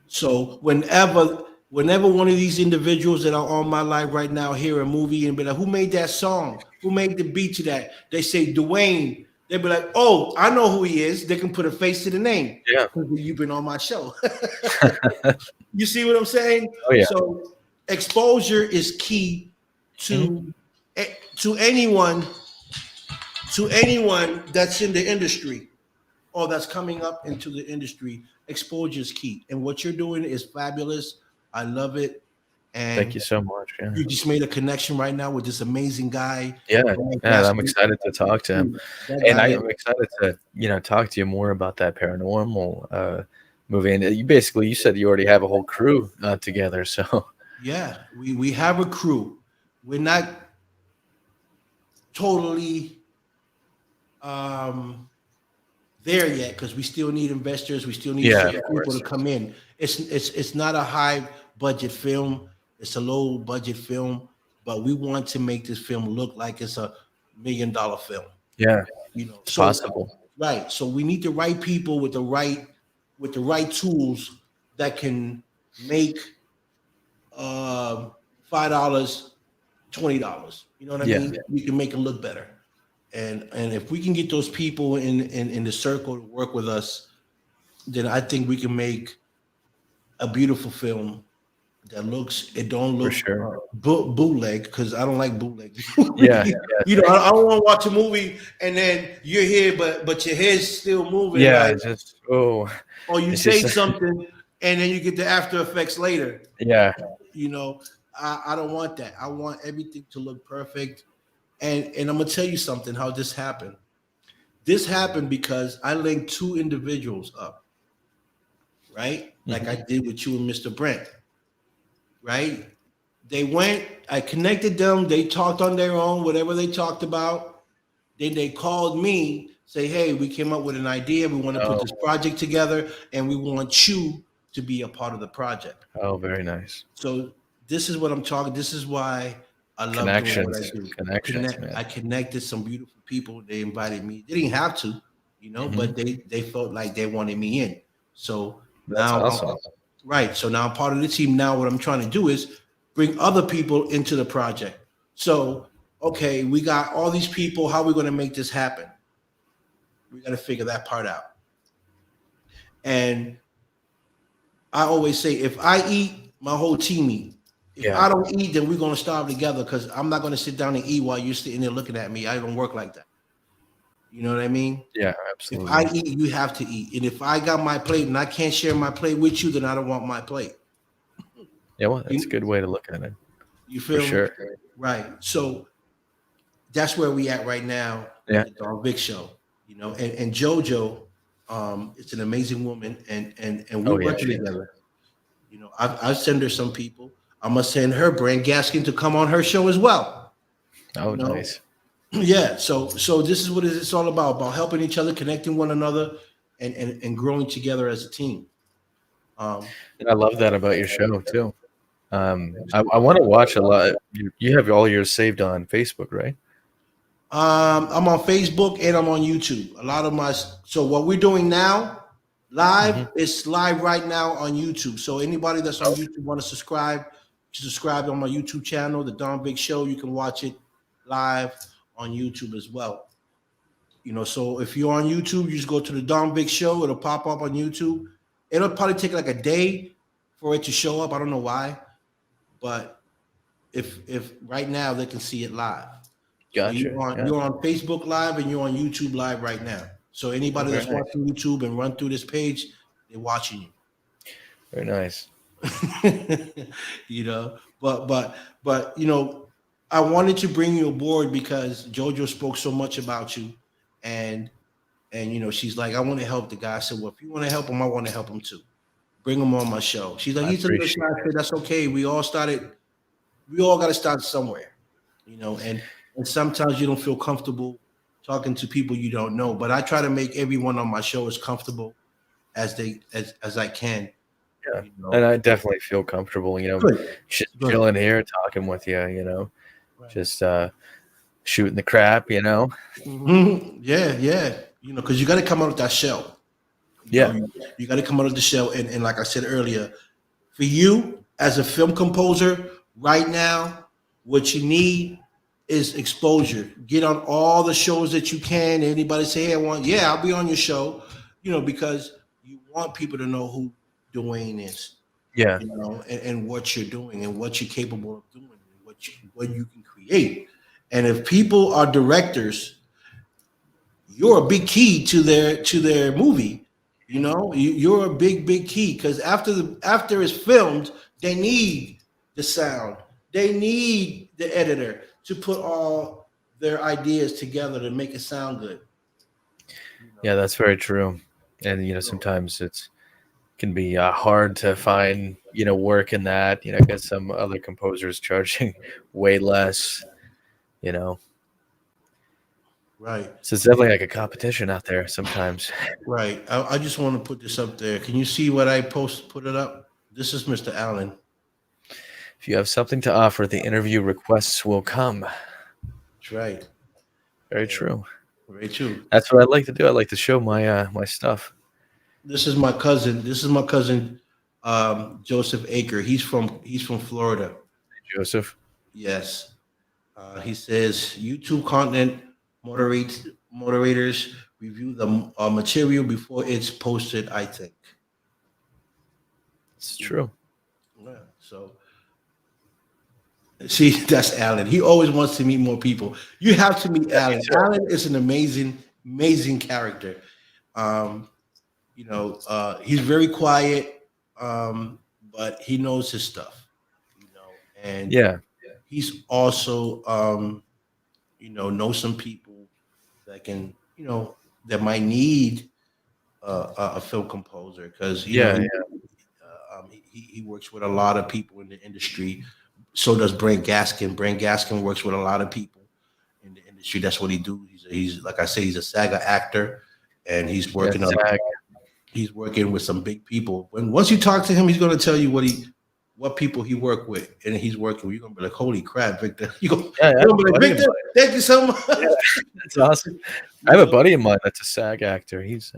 So whenever whenever one of these individuals that are on my live right now hear a movie and be like, "Who made that song? Who made the beat to that?" They say Duane. They'll be like, "Oh, I know who he is." They can put a face to the name Yeah. because you've been on my show. You see what I'm saying? Oh yeah. So exposure is key Mhm. to anyone that's in the industry or that's coming up into the industry. Exposure is key, and what you're doing is fabulous. I love it, Thank and you so much. Yeah. you just made a connection right now with this amazing guy. Yeah. Yeah. That's I'm excited to talk to him. that And guy. I'm excited to, talk to you more about that paranormal movie. And you said you already have a whole crew together. So Yeah, we have a crew. We're not totally there yet because we still need investors. We still need yeah, certain of people to course. come in. It's not a high budget film. It's a low budget film, but we want to make this film look like it's $1 million film. Yeah, it's So possible. right. So we need the right people with the right tools that can make $5, $20. You know what I Yeah, mean? We can make it look better. And if we can get those people in the circle to work with us, then I think we can make a beautiful film that looks it don't for look sure. bootleg because I don't like bootleg. Yeah, I don't want to watch a movie and then you're here, but your head's still moving, yeah. like, It's just or you it's say just something and then you get the after effects later. yeah, You know, I don't want that. I want everything to look perfect. And I'm gonna tell you something. How this happened. This happened because I linked two individuals up, right? Like I did with you and Mr. Brent, right? They went, I connected them, they talked on their own, whatever they talked about. Then they called me, say, hey, we came up with an idea. We want to put oh, this project together and we want you to be a part of the project. oh, very nice. So this is what I'm talking. This is why I love doing what I do. Connections, man. I connected some beautiful people. They invited me. They didn't have to, Mhm. but they felt like they wanted me in. So That's now, awesome. right. So now I'm part of the team. Now what I'm trying to do is bring other people into the project. So okay, we got all these people. How are we going to make this happen? We got to figure that part out. And I always say, if I eat, my whole team eat. If Yeah. I don't eat, then we're gonna starve together because I'm not gonna sit down and eat while you're sitting there looking at me. I don't work like that. You know what I mean? Yeah, If I absolutely. eat, you have to eat. And if I got my plate and I can't share my plate with you, then I don't want my plate. Yeah, well, that's a You, good way to look at it you for feel me? sure. Right. So that's where we at right now Yeah. at the Don Big Show. And JoJo, it's an amazing woman, and we're Oh yeah, working she is. together. I send her some people. I'm gonna send her Brand Gaskin to come on her show as well. Oh, You know, nice. yeah. So this is what it's all about helping each other, connecting one another, and growing together as a team. And I love that about your show too. I want to watch a lot. You have all yours saved on Facebook, right? I'm on Facebook and I'm on YouTube. A lot of so what we're doing now live Hmm. is live right now on YouTube. So anybody that's on YouTube want to subscribe on my YouTube channel, The Don Big Show. You can watch it live on YouTube as well. So if you're on YouTube, you just go to The Don Big Show. It'll pop up on YouTube. It'll probably take like a day for it to show up. I don't know why, but if right now they can see it live. So Gotcha. Yeah. you're on Facebook Live and you're on YouTube Live right now. So Oh, anybody very that's nice. watching YouTube and run through this page, they're watching you. Very nice. But I wanted to bring you aboard because JoJo spoke so much about you, and she's like, I want to help the guy. I said, well, if you want to help him, I want to help him too. Bring him on my show. She's like, I he's a little shy. appreciate I said, that's okay. We all got to start somewhere, and sometimes you don't feel comfortable talking to people you don't know. But I try to make everyone on my show as comfortable as I can. it. Yeah. And I definitely feel comfortable, Good. just Good. chilling here, talking with you, Right. just shooting the crap, Mhm. Yeah. Because you got to come out of that shell. Yeah. You got to come out of the shell. And like I said earlier, for you, as a film composer right now, what you need is exposure. Get on all the shows that you can. Anybody say, "Hey, yeah, I'll be on your show," because you want people to know who Dwayne is, Yeah. and what you're doing and what you're capable of doing and what you can create. And if people are directors, you're a big key to their movie. You're a big key because after it's filmed, they need the sound, they need the editor to put all their ideas together to make it sound good. You Yeah, know, that's very true. And sometimes it's can be hard to find work in that. I guess some other composers charging way less. You know, right, so it's definitely like a competition out there sometimes. right. I just want to put this up there. Can you see what I put it up? This is Mr. Allen. If you have something to offer, the interview requests will come. That's right. Very And true. very true. That's what I like to do. I like to show my stuff. This is my cousin. This is my cousin, Joseph Aker. He's from Florida. Joseph. Yes. He says YouTube content moderators review the material before it's posted. I think. It's true. Yeah. So see, that's Alan. He always wants to meet more people. You have to meet Yeah, me Alan. too. Alan is an amazing character. Um, he's very quiet, but he knows his stuff. And Yeah. he's also knows some people that can that might need a film composer because Yeah. he works with a lot of people in the industry. So does Brent Gaskin. Brent Gaskin works with a lot of people in the industry. That's what he do. He's like I say, he's a SAG actor, and Yeah. Zach. he's working with some big people. When once you talk to him, he's going to tell you what people he worked with, and he's working with. You're gonna be like, "Holy crap, Victor!" Yeah, You're gonna be like, buddy of "Victor, thank you so much." mine. Yeah, that's awesome. I have a buddy of mine that's a SAG actor. He's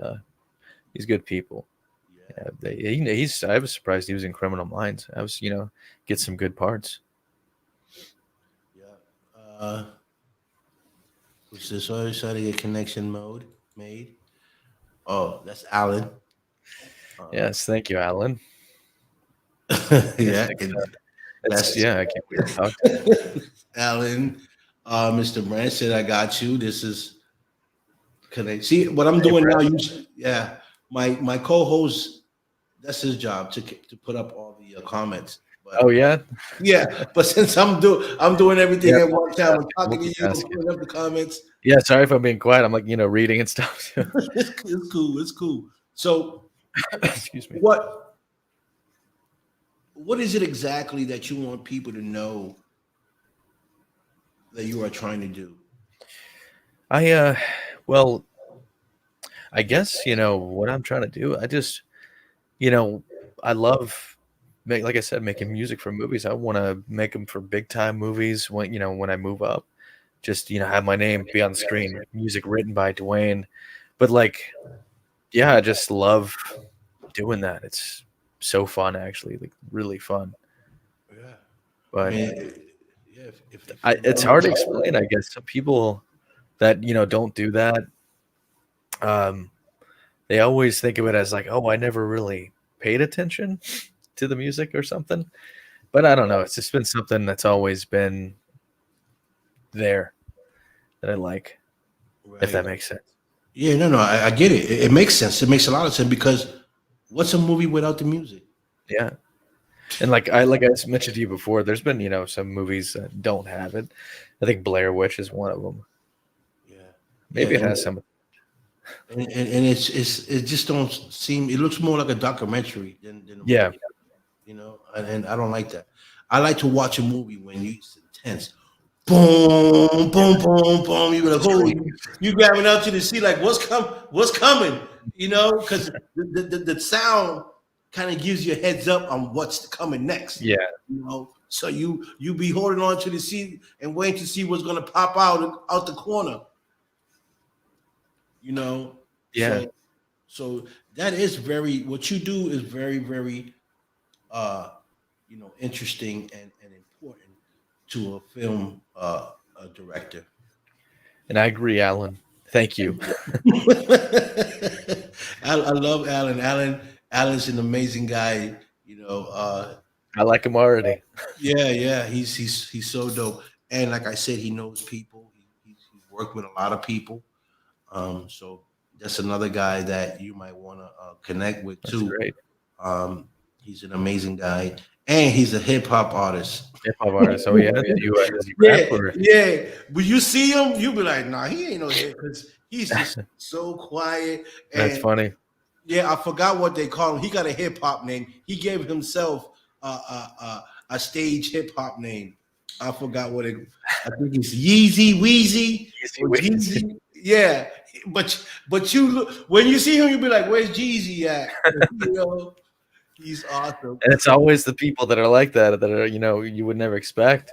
good people. Yeah, Yeah, he's. I was surprised he was in Criminal Minds. I was, get some good parts. yeah. Who's this? Oh, trying to get connection mode made. Oh, that's Alan. Uh, Yes, thank you, Alan. Yes, yeah, it's that's yeah. I can't wait to talk to him. Alan. Mr. Brand said, "I got you." This is connect. See what I'm Hey, doing now. Brad. Yeah, my co-host. That's his job to put up all the comments. But Oh yeah, yeah, but since I'm doing everything yeah. at one time. I'm Multitasking, talking to you. I'm multitasking. putting up the comments. Yeah, sorry if I'm being quiet. I'm like reading and stuff too. It's cool. It's cool. So Excuse me. what is it exactly that you want people to know that you are trying to do? I well, I guess what I'm trying to do. I just you know I love like I said, making music for movies. I want to make them for big time movies when I move up. Just have my name be on the screen. Music written by Duane, but like yeah, I just love doing that. It's so fun, actually, like really fun. Yeah, I But mean, yeah. If you it's hard to explain. I guess some people that don't do that. Um, they always think of it as like, oh, I never really paid attention to the music or something. But I don't know. It's just been something that's always been there that I like, if right. that makes sense. Yeah, no, I get it. It makes sense. It makes a lot of sense because what's a movie without the music? Yeah. And like I mentioned to you before, there's been some movies that don't have it. I think Blair Witch is one of them. Yeah, yeah, Maybe it has some. and it just don't seem. It looks more like a documentary than a Yeah, movie. And I don't like that. I like to watch a movie when it's intense. Boom, boom, boom, boom. You be like, oh, intrigue. you grabbing out to the seat like, what's coming? Because the sound kind of gives you a heads up on what's coming next. Yeah, So you be holding on to the seat and waiting to see what's gonna pop out the corner. You know, yeah, so that is very what you do is very very uh interesting and important to a film a director. And I agree, Alan. Thank you. I love Alan. Alan's an amazing guy. I like him already. Yeah. He's so dope. And like I said, he knows people. He's worked with a lot of people. So that's another guy that you might want to connect with That's too. great. He's an amazing guy, and he's a hip hop artist. Hip hop artist. Oh yeah. Does he Yeah, rap or? yeah. When you see him, you'll be like, "Nah, he ain't no hip," because he's just so quiet. That's And funny. yeah, I forgot what they call him. He got a hip hop name. He gave himself a stage hip hop name. I forgot what it. I think it's Yeezy Weezy or Jeezy. Yeah, but you look when you see him, you'll be like, "Where's Jeezy at?" He's awesome. And it's always the people that are like that are you would never expect.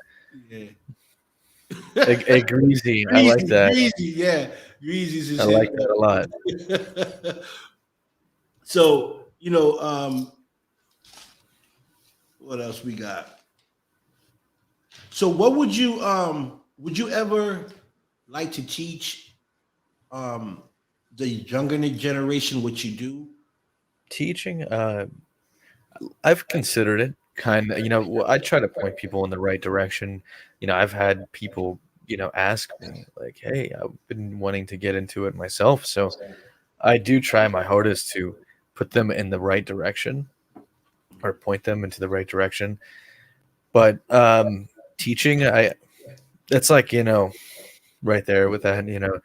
Yeah. A Greasy. I like that. Greasy, yeah. Greasy's his I like that a lot. So, what else we got? So what would you ever like to teach the younger generation what you do? Teaching, I've considered it kind of, I try to point people in the right direction. I've had people, ask me like, "Hey, I've been wanting to get into it myself." So I do try my hardest to put them in the right direction or point them into the right direction. But teaching, it's like, right there with that,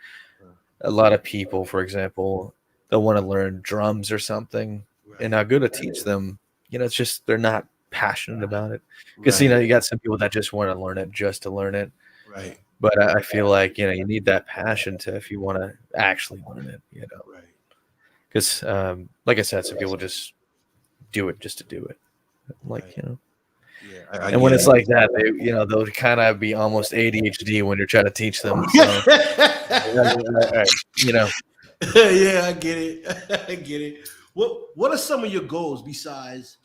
a lot of people, for example, they'll want to learn drums or something, and I'll go to teach them. It's just they're not passionate about it because you got some people that just want to learn it just to learn it. Right. But I feel like you need that passion to if you want to actually learn it. Right. Because like I said, some people just do it just to do it. Like Yeah. and when it's like that, they'll kind of be almost ADHD when you're trying to teach them. So, Yeah, I get it. I get it. What are some of your goals besides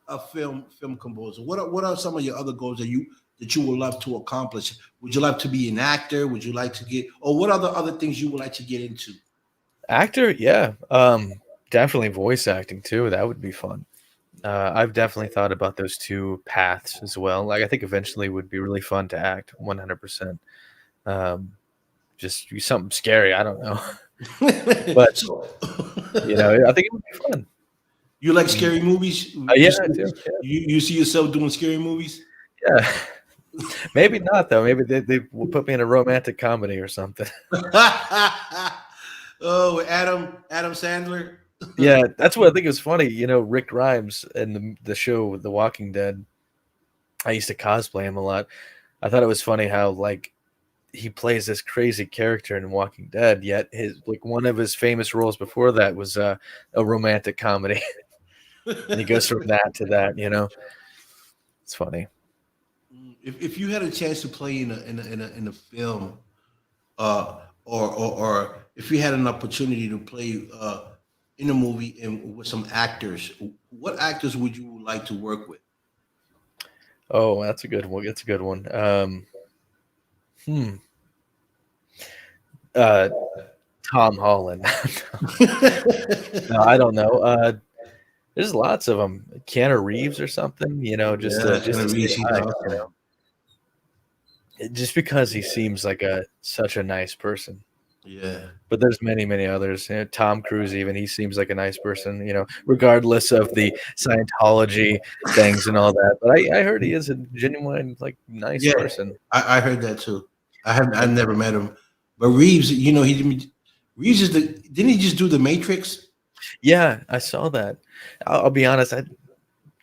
a film composer? What are some of your other goals that you would love to accomplish? Would you like to be an actor? Would you like to get, or what other things you would like to get into? Actor, yeah, definitely voice acting too. That would be fun. I've definitely thought about those two paths as well. Like I think eventually would be really fun to act 100%. Just something scary. I don't know, but I think it would be fun. You like scary movies? Yeah, I do. Yeah. You see yourself doing scary movies? Yeah. Maybe not though. Maybe they will put me in a romantic comedy or something. Oh, Adam Sandler. Yeah, that's what I think is funny. Rick Grimes in the show The Walking Dead. I used to cosplay him a lot. I thought it was funny how like he plays this crazy character in Walking Dead, yet one of his famous roles before that was a romantic comedy. And he goes from that to that. It's funny. If you had a chance to play in a film, or if you had an opportunity to play in a movie and with some actors, what actors would you like to work with? Oh, that's a good one. That's a good one. Tom Holland. No, I don't know. There's lots of them. Keanu Reeves or something. Just to say hi, just because he seems like such a nice person. Yeah. But there's many others. Tom Cruise, even he seems like a nice person. Regardless of the Scientology things and all that. But I heard he is a genuine, like, nice person. I heard that too. I never met him, but Reeves, Reeves is didn't he just do The Matrix? Yeah, I saw that. I'll be honest, I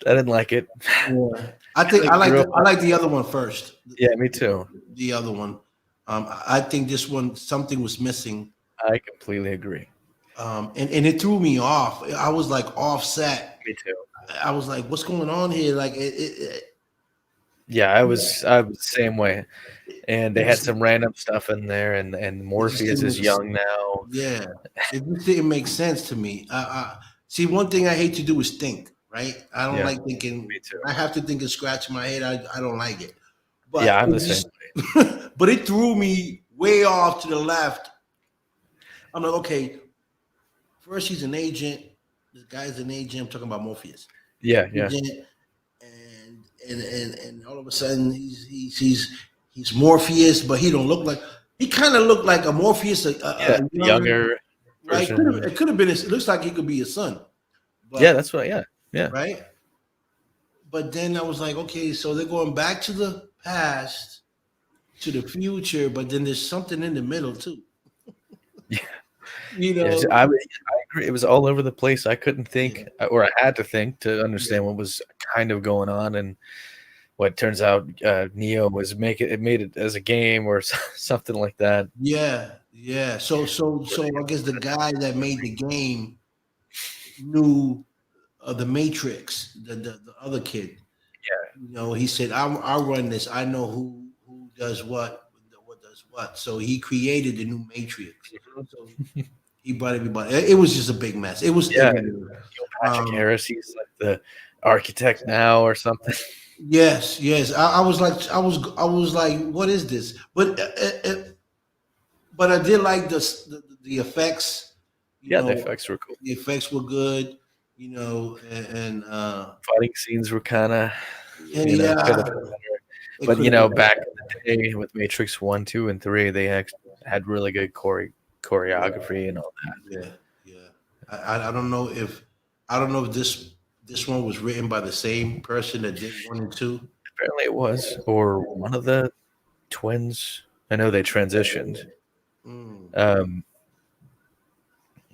didn't like it. Yeah. I like the other one first. Yeah, me too. The other one. I think this one, something was missing. I completely agree. And it threw me off. I was like offset. Me too. I was like, what's going on here? Like yeah, I was the same way. And they had some random stuff in there, and Morpheus is young now. Yeah, it just didn't make sense to me. See, one thing I hate to do is think. right? I don't Yeah, like thinking. me too. I have to think and scratch my head. I don't like it. Yeah, But I'm it the same. just, but it threw me way off to the left. I'm like, okay, first he's an agent. This guy's an agent. I'm talking about Morpheus. He's Yeah, an yeah, agent, and all of a sudden he's Morpheus, but he don't look like. He kind of looked like a Morpheus, yeah. a The younger, younger right? version. It could have been. It looks like he could be his son, Yeah, but that's what. Yeah, yeah, right. But then I was like, okay, so they're going back to the past, to the future, but then there's something in the middle too. yeah. You I know? agree. It was all over the place. I couldn't Yeah, think, or I had to think to yeah, understand what was kind of going on, and what turns out Neo was made it as a game or something like that. yeah, yeah. So I guess the guy that made the game knew the Matrix, the other kid. You know, he said, I'll run this. I know who does what does what." So he created the new Matrix. So he brought everybody. It was just a big mess. It Yeah, really was. Neil Patrick Um, Harris. He's like the architect now or something. yes, yes. I was like, what is this? But I did like the effects. You Yeah, the know, effects were cool. the effects were good. You know, and Fighting scenes were kind of, could yeah, have been better. it But could have been back in the day with Matrix 1, 2, and 3, they had really good better. choreography and all that. Yeah, yeah. I don't know if this one was written by the same person that did 1 and 2. Apparently, it was, or one of the twins. I know they transitioned. Mm, Um,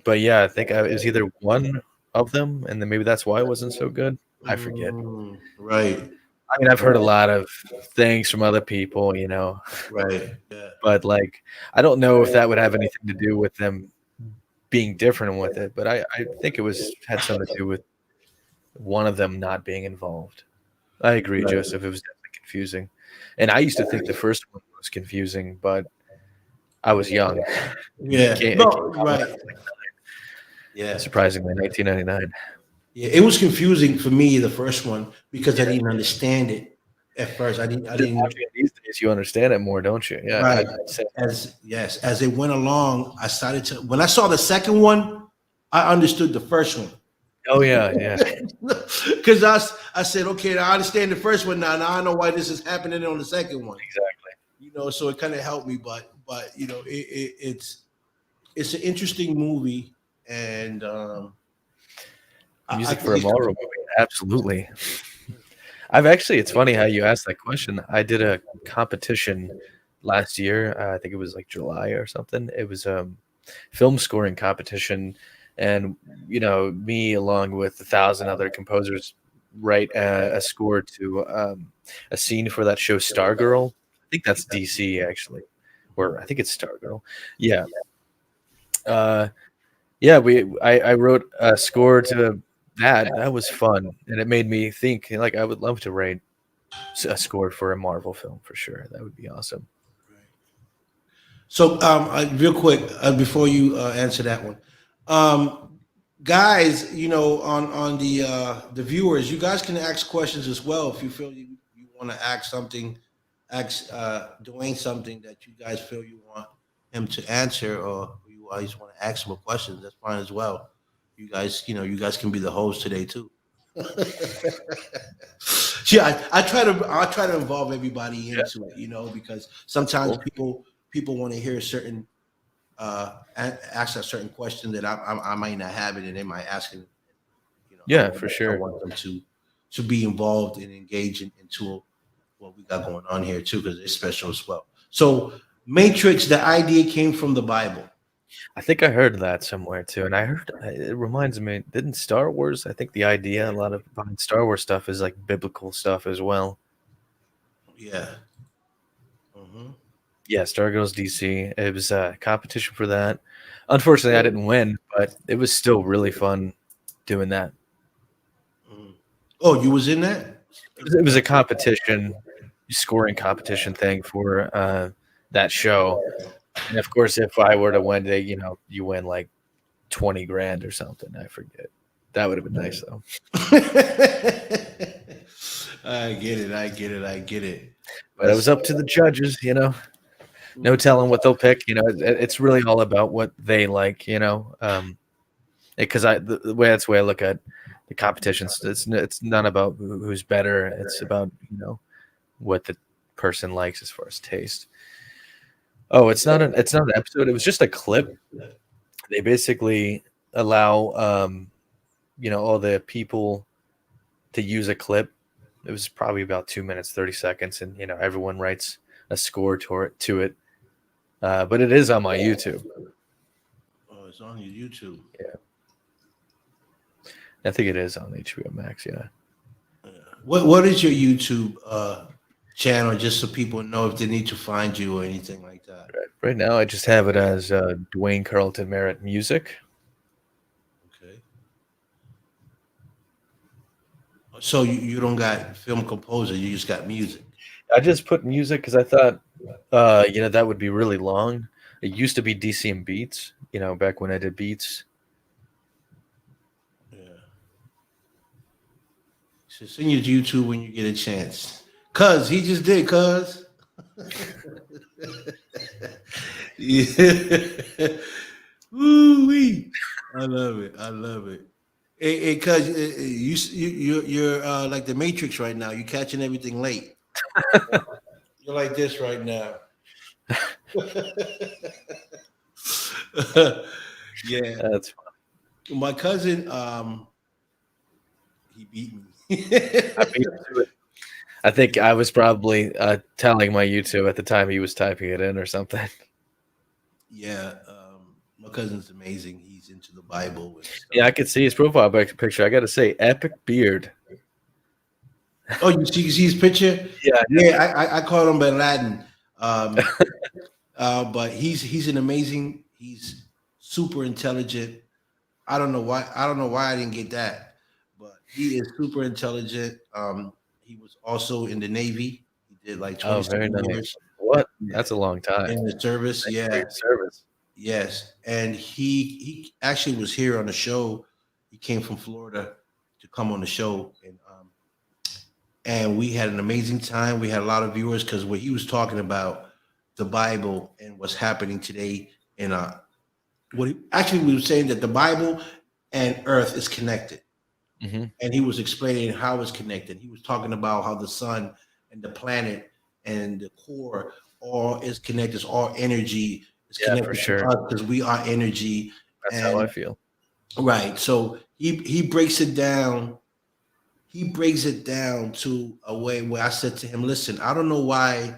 but yeah, I think it was either one of them, and then maybe that's why it wasn't so good. I forget. right, I mean, I've heard a lot of things from other people, right. Yeah, but like, I don't know if that would have anything to do with them being different with it, but I think it had something to do with one of them not being involved. I agree, right. Joseph. It was definitely confusing, and I used to think the first one was confusing, but I was young. Yeah, It came no, out when I right. was like Yeah, surprisingly 1999. yeah. It was confusing for me the first one because I didn't understand it at first. I Just didn't. watching it these days, you understand it more, don't you? Yeah, Right. I'd say. As it went along, I started to. When I saw the second one, I understood the first one. Oh yeah, yeah, Because I said, okay, I understand the first one now. Now I know why this is happening on the second one. exactly. You know, so it kind of helped me. But it's an interesting movie, and I Music think for a Marvel movie, absolutely. It's funny how you asked that question. I did a competition last year. I think it was like July or something. It was film scoring competition, and me along with 1,000 other composers write a score to a scene for that show Stargirl. I think that's DC actually, or I think it's Stargirl. Yeah, uh, yeah. I wrote a score to that. That was fun, and it made me think. Like I would love to write a score for a Marvel film for sure. That would be awesome. so. Real quick, before you answer that one, um, guys, on the viewers, you guys can ask questions as well if you feel you want to ask something, ask Dwayne something that you guys feel you want him to answer, or you always want to ask him a question. That's fine as well. You guys can be the host today too. Yeah, I try to involve everybody Yeah, into it, because sometimes cool. people want to hear certain ask a certain question that I might not have it, and they might ask it. Yeah, for I sure. want them to be involved and engage into what we got going on here too, because it's special as well. So, Matrix, the idea came from the Bible. I think I heard that somewhere too, and I heard it reminds me. Didn't Star Wars? I think the idea a lot of behind Star Wars stuff is like biblical stuff as well. Yeah. Hmm. Yeah, Stargirls DC. It was a competition for that. Unfortunately, I didn't win, but it was still really fun doing that. Oh, you was in that? It was a competition, scoring competition thing for that show. And of course, if I were to win, you win like 20 grand or something. I forget. That would have been nice though. I get it. But it was up to the judges, No telling what they'll pick. It's really all about what they like. Because the way that's the way I look at the competitions. It's not about who's better. It's about what the person likes as far as taste. Oh, it's not an episode. It was just a clip. They basically allow all the people to use a clip. It was probably about 2 minutes 30 seconds, and everyone writes a score to it. But it is on my YouTube. Oh, it's on your YouTube. Yeah, I think it is on HBO Max. Yeah. What is your YouTube channel, just so people know if they need to find you or anything like that? Right now, I just have it as Duane Carlson Merrit Music. Okay. So you don't got film composer, you just got music. I just put music because I thought, that would be really long. It used to be DCM Beats, back when I did beats. Yeah. So send your YouTube when you get a chance. Cuz he just did, cuz. Yeah. Woo-wee. I love it. Hey, cuz you're like the Matrix right now. You're catching everything late. You're like this right now. Yeah. That's fine. My cousin, he beat me. I beat him to it. I think I was probably telling my YouTube at the time he was typing it in or something. Yeah, my cousin's amazing. He's into the Bible. And stuff. Yeah, I could see his profile picture. I got to say, epic beard. Oh, you see his picture? Yeah. I call him Ben Laden, but he's an amazing. He's super intelligent. I don't know why I didn't get that, but he is super intelligent. He was also in the Navy. He did like 27 years. What? That's a long time. In the service, Service. Yes, and he actually was here on the show. He came from Florida to come on the show, and we had an amazing time. We had a lot of viewers because what he was talking about the Bible and what's happening today. And we were saying that the Bible and Earth is connected, and he was explaining how it's connected. He was talking about how the sun and the planet and the core all is connected. It's all energy. It's connected for sure. to us because we are energy. That's how I feel. Right. So he breaks it down. He breaks it down to a way where I said to him, listen, I don't know why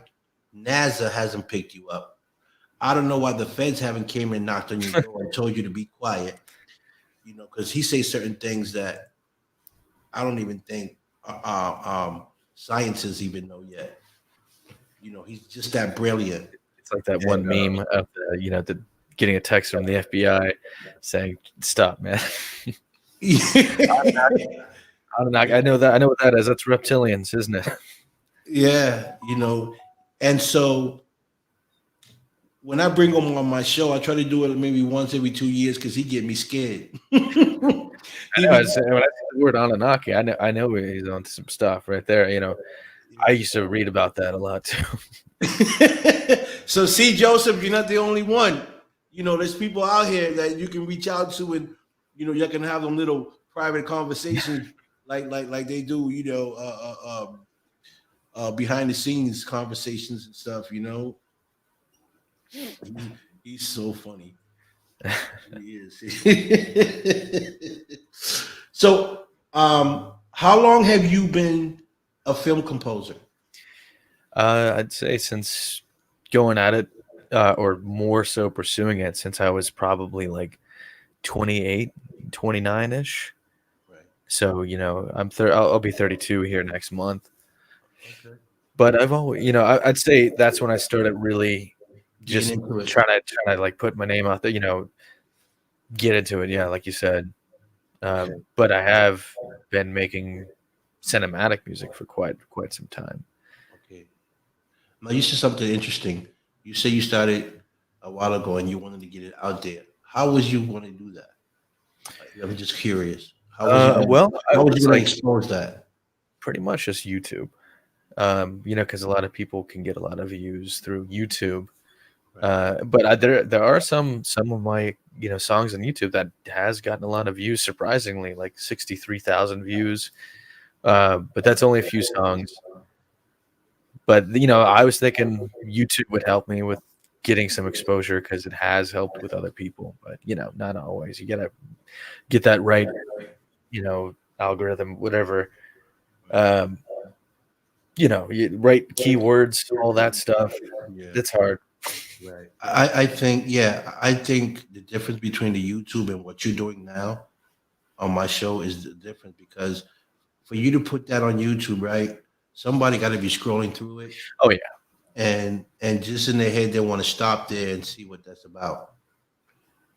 NASA hasn't picked you up. I don't know why the feds haven't came and knocked on your door and told you to be quiet. Because he says certain things that I don't even think scientists even know yet. He's just that brilliant. It's like that one meme of the getting a text from the FBI saying, "Stop, man." I know that. I know what that is. That's reptilians, isn't it? Yeah, and so when I bring him on my show, I try to do it maybe once every 2 years because he get me scared. I know. When I see the word Anunnaki, I know he's on some stuff right there. I used to read about that a lot too. So see, Joseph, you're not the only one. There's people out here that you can reach out to, and you can have them little private conversations like they do. Behind the scenes conversations and stuff. He's so funny. He is. So, how long have you been a film composer? I'd say since going at it, or more so pursuing it, since I was probably like 28, 29-ish. Right. So, I'll be 32 here next month. Okay. But I've always, I'd say that's when I started really just trying to like put my name out there, get into it. Yeah, like you said. But I have been making cinematic music for quite some time. Okay. Now you said something interesting. You say you started a while ago and you wanted to get it out there. How was you going to do that? I'm just curious. Well, I how was was you gonna like expose that? pretty much just YouTube. Because a lot of people can get a lot of views through YouTube. Right. But there are some of my songs on YouTube that has gotten a lot of views, surprisingly, like 63,000 views. But that's only a few songs. But I was thinking YouTube would help me with getting some exposure because it has helped with other people. But not always. You gotta get that right, algorithm, whatever. Um, right keywords, all that stuff. Yeah. It's hard. Right. I think, yeah, I think the difference between the YouTube and what you're doing now on my show is the difference because for you to put that on YouTube, right? Somebody got to be scrolling through it, Oh yeah, and just in their head they want to stop there and see what that's about,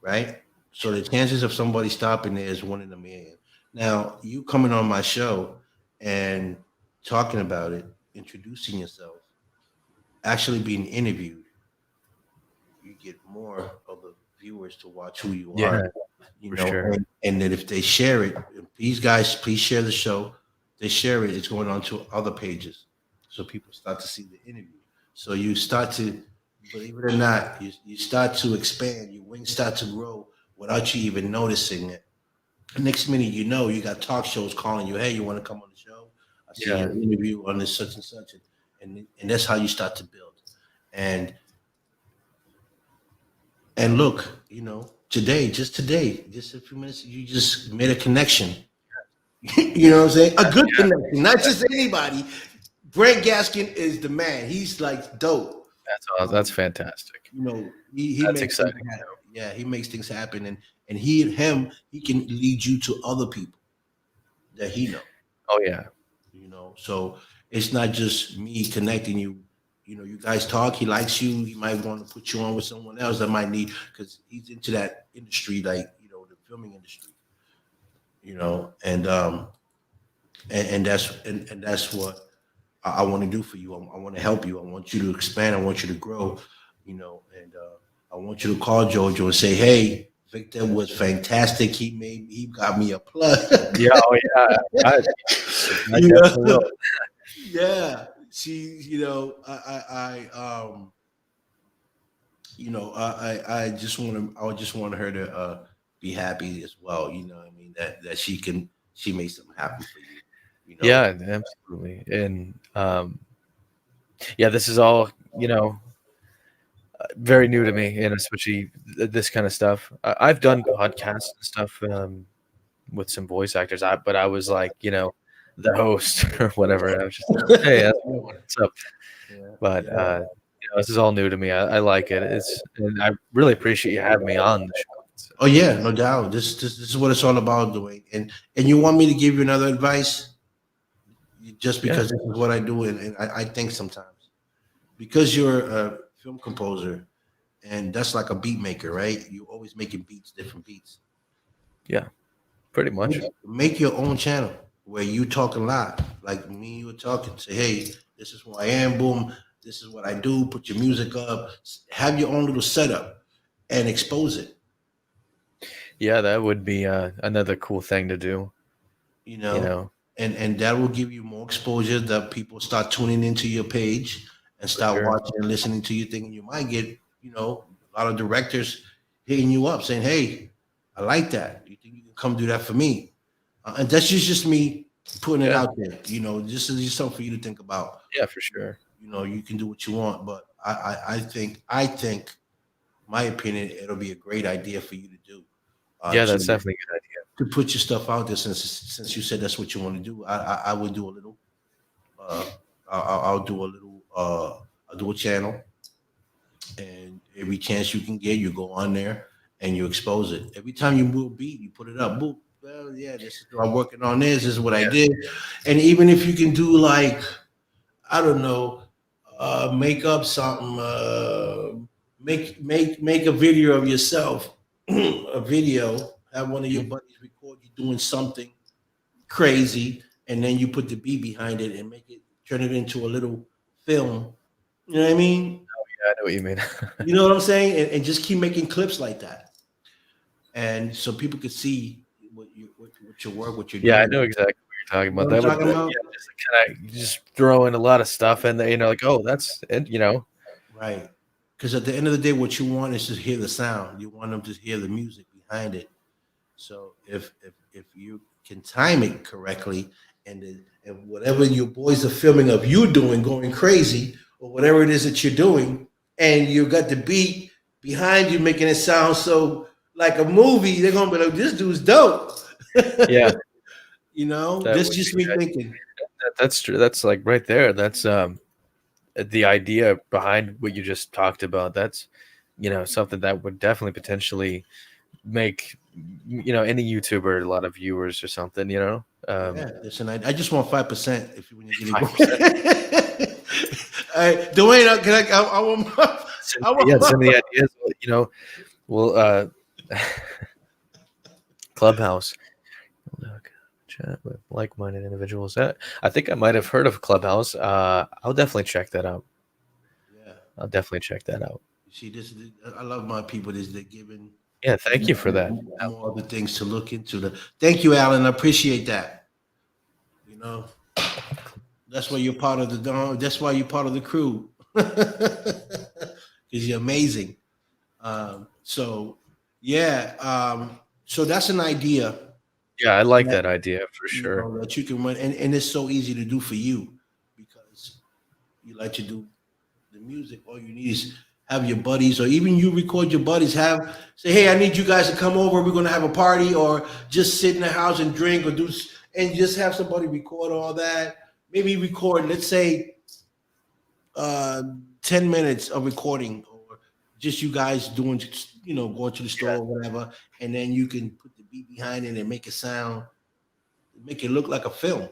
right? So the chances of somebody stopping there is 1 in a million. Now you coming on my show and talking about it, introducing yourself, actually being interviewed, you get more of the viewers to watch who you are, yeah, you for know, sure. and then if they share it, these guys, please share the show. They share it, it's going on to other pages. So people start to see the interview. So you start to, believe it or not, you start to expand, your wings start to grow without you even noticing it. The next minute you know, you got talk shows calling you, hey, you want to come on the show? I see Yeah, your interview on this such and such. And that's how you start to build. And And look, today, just a few minutes, you just made a connection. You know what I'm saying? A good yeah. connection, not just anybody. Brent Gaskin is the man. He's like dope. That's awesome. That's fantastic. He That's makes things exciting. happen. Yeah, he makes things happen, and he can lead you to other people that he knows. Oh yeah, So it's not just me connecting you. You guys talk, he likes you, he might want to put you on with someone else that might need, because he's into that industry, like the filming industry. And that's what I want to do for you. I want to help you. I want you to expand. I want you to grow. And I want you to call Jojo and say, hey, Victor was fantastic. He got me a plug. yeah. Oh yeah. I you definitely will. know Yeah, she, I just want her to be happy as well. I mean that she makes them happy for you. You know, Yeah, absolutely. And yeah, this is all very new to me, and especially this kind of stuff. I've done podcasts and stuff with some voice actors, but I was like, the host or whatever. I was just like, hey, what's up? yeah, But yeah. this is all new to me. I like it. And I really appreciate you having me on the show. Oh yeah, no doubt. This is what it's all about, Dwayne. And you want me to give you another advice, just Yeah, because this is what I do, and I think sometimes because you're a film composer and that's like a beat maker, right? You're always making beats, different beats. yeah, pretty much. Make your own channel where you talk a lot, like me and you were talking. Say, hey, this is who I am. Boom, this is what I do. Put your music up. Have your own little setup and expose it. Yeah, that would be another cool thing to do. You You know, know, and that will give you more exposure. That people start tuning into your page and for start sure. watching and listening to you. Thinking you might get, a lot of directors hitting you up saying, hey, I like that. You think you can come do that for me? And that's just me putting it Yeah, out there. This is just something for you to think about. yeah, for sure. You can do what you want, but I think, my opinion, it'll be a great idea for you to do. Yeah, To that's definitely a good idea. put your stuff out there, since you said that's what you want to do. I would do a little. Uh, I'll do a little. I'll do a channel, and every chance you can get, you go on there and you expose it. Every time you move a beat, you put it up. Boop. Well, yeah, this is I'm working on this. This is what I Yeah, did. And even if you can do, like, I don't know, make up something, make a video of yourself, a video. Have one of your mhm. buddies record you doing something crazy, and then you put the beat behind it and turn it into a little film. You know what I mean? Yeah, I know what you mean. You know what I'm saying? And just keep making clips like that, and so people could see what your work, what you're Yeah, I doing. know exactly what you're talking You know about. what I'm That would, talking about? yeah, just kind of just throw in a lot of stuff in there, like, oh, that's it, Right. Because at the end of the day, what you want is to hear the sound. You want them to hear the music behind it. So if you can time it correctly, and whatever your boys are filming of you doing, going crazy, or whatever it is that you're doing, and you got the beat behind you making it sound so like a movie, they're gonna be like, "This dude's dope." Yeah, that That's would just be me thinking. that's true. That's like right there. That's the idea behind what you just talked about. That's something that would definitely potentially make any YouTuber a lot of viewers or something. Yeah, listen, I just want 5%. If you when you get it 5%. going. All right, Duane, can I want my, Send, I yeah, want send my, the ideas. We'll Clubhouse. Look, chat with like-minded individuals. I think I might have heard of Clubhouse. I'll definitely check that out. yeah. I'll definitely check that out. You see, I love my people. They're giving Yeah, thank you for that. more other things to look into. Thank you, Alan. I appreciate that. You know, that's why you're part of the Dawn. That's why you're part of the crew. Because you're amazing. So yeah. So that's an idea Yeah, I like that that idea for sure. that you can run, and it's so easy to do for you because you like to do the music. All you need is have your buddies, or even you record your buddies. Say, hey, I need you guys to come over. We're gonna have a party, or just sit in the house and drink, or and just have somebody record all that. Maybe record, let's say, 10 minutes of recording, or just you guys doing, going to the store Yeah. or whatever, and then you can put the beat behind it and make it sound, make it look like a film.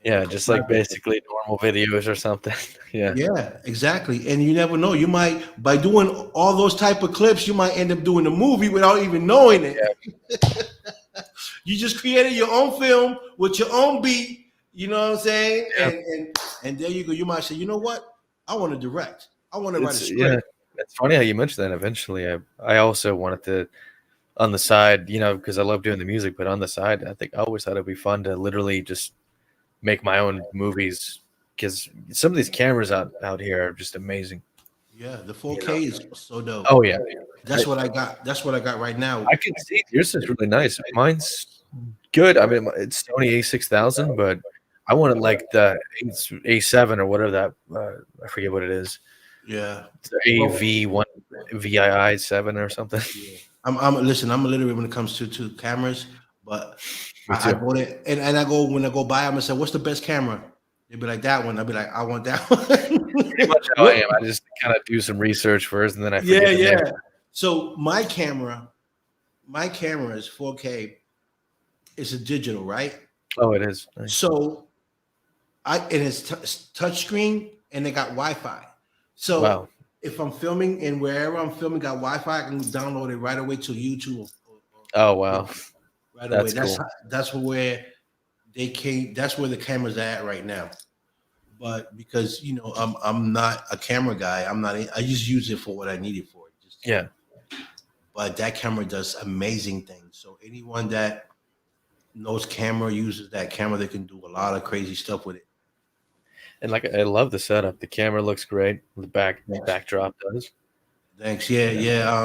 Yeah, just like basically normal videos or something. Yeah. Yeah, exactly. And you never know. You might, by doing all those type of clips, you might end up doing a movie without even knowing it. Yeah. You just created your own film with your own beat. You know what I'm saying? Yeah. And there you go. You might say, you know what? I want to direct. I want to write a script. Yeah. It's funny how you mentioned that. Eventually, I also wanted to, on the side, because I love doing the music, but on the side, I think I always thought it'd be fun to literally just make my own movies, because some of these cameras out here are just amazing. Yeah, the 4K is so dope. Oh yeah, that's what I got. That's what I got right now. I can see yours is really nice. Mine's good. I mean, it's Sony A6000, but I wanted like the A7 or whatever that. I forget what it is. Yeah, it's AV1 VII7 or something. Yeah. I'm literally when it comes to cameras, but I bought it and when I go buy them and say, what's the best camera? They'd be like, that one. I'd be like, I want that one. Pretty much how I am. I just kind of do some research first, and then I forget the name. So my camera is 4K. It's a digital, right? Oh, it is. Nice. So it's touchscreen, and they got Wi-Fi. So wow. If I'm filming and wherever I'm filming got Wi-Fi, I can download it right away to YouTube. Oh wow, right away. That's where they came. That's where the camera's at right now. But because I'm not a camera guy, I just use it for what I need it for. Yeah. But that camera does amazing things. So anyone that knows camera uses that camera, they can do a lot of crazy stuff with it. And I love the setup. The camera looks great. The backdrop does. Thanks. Yeah.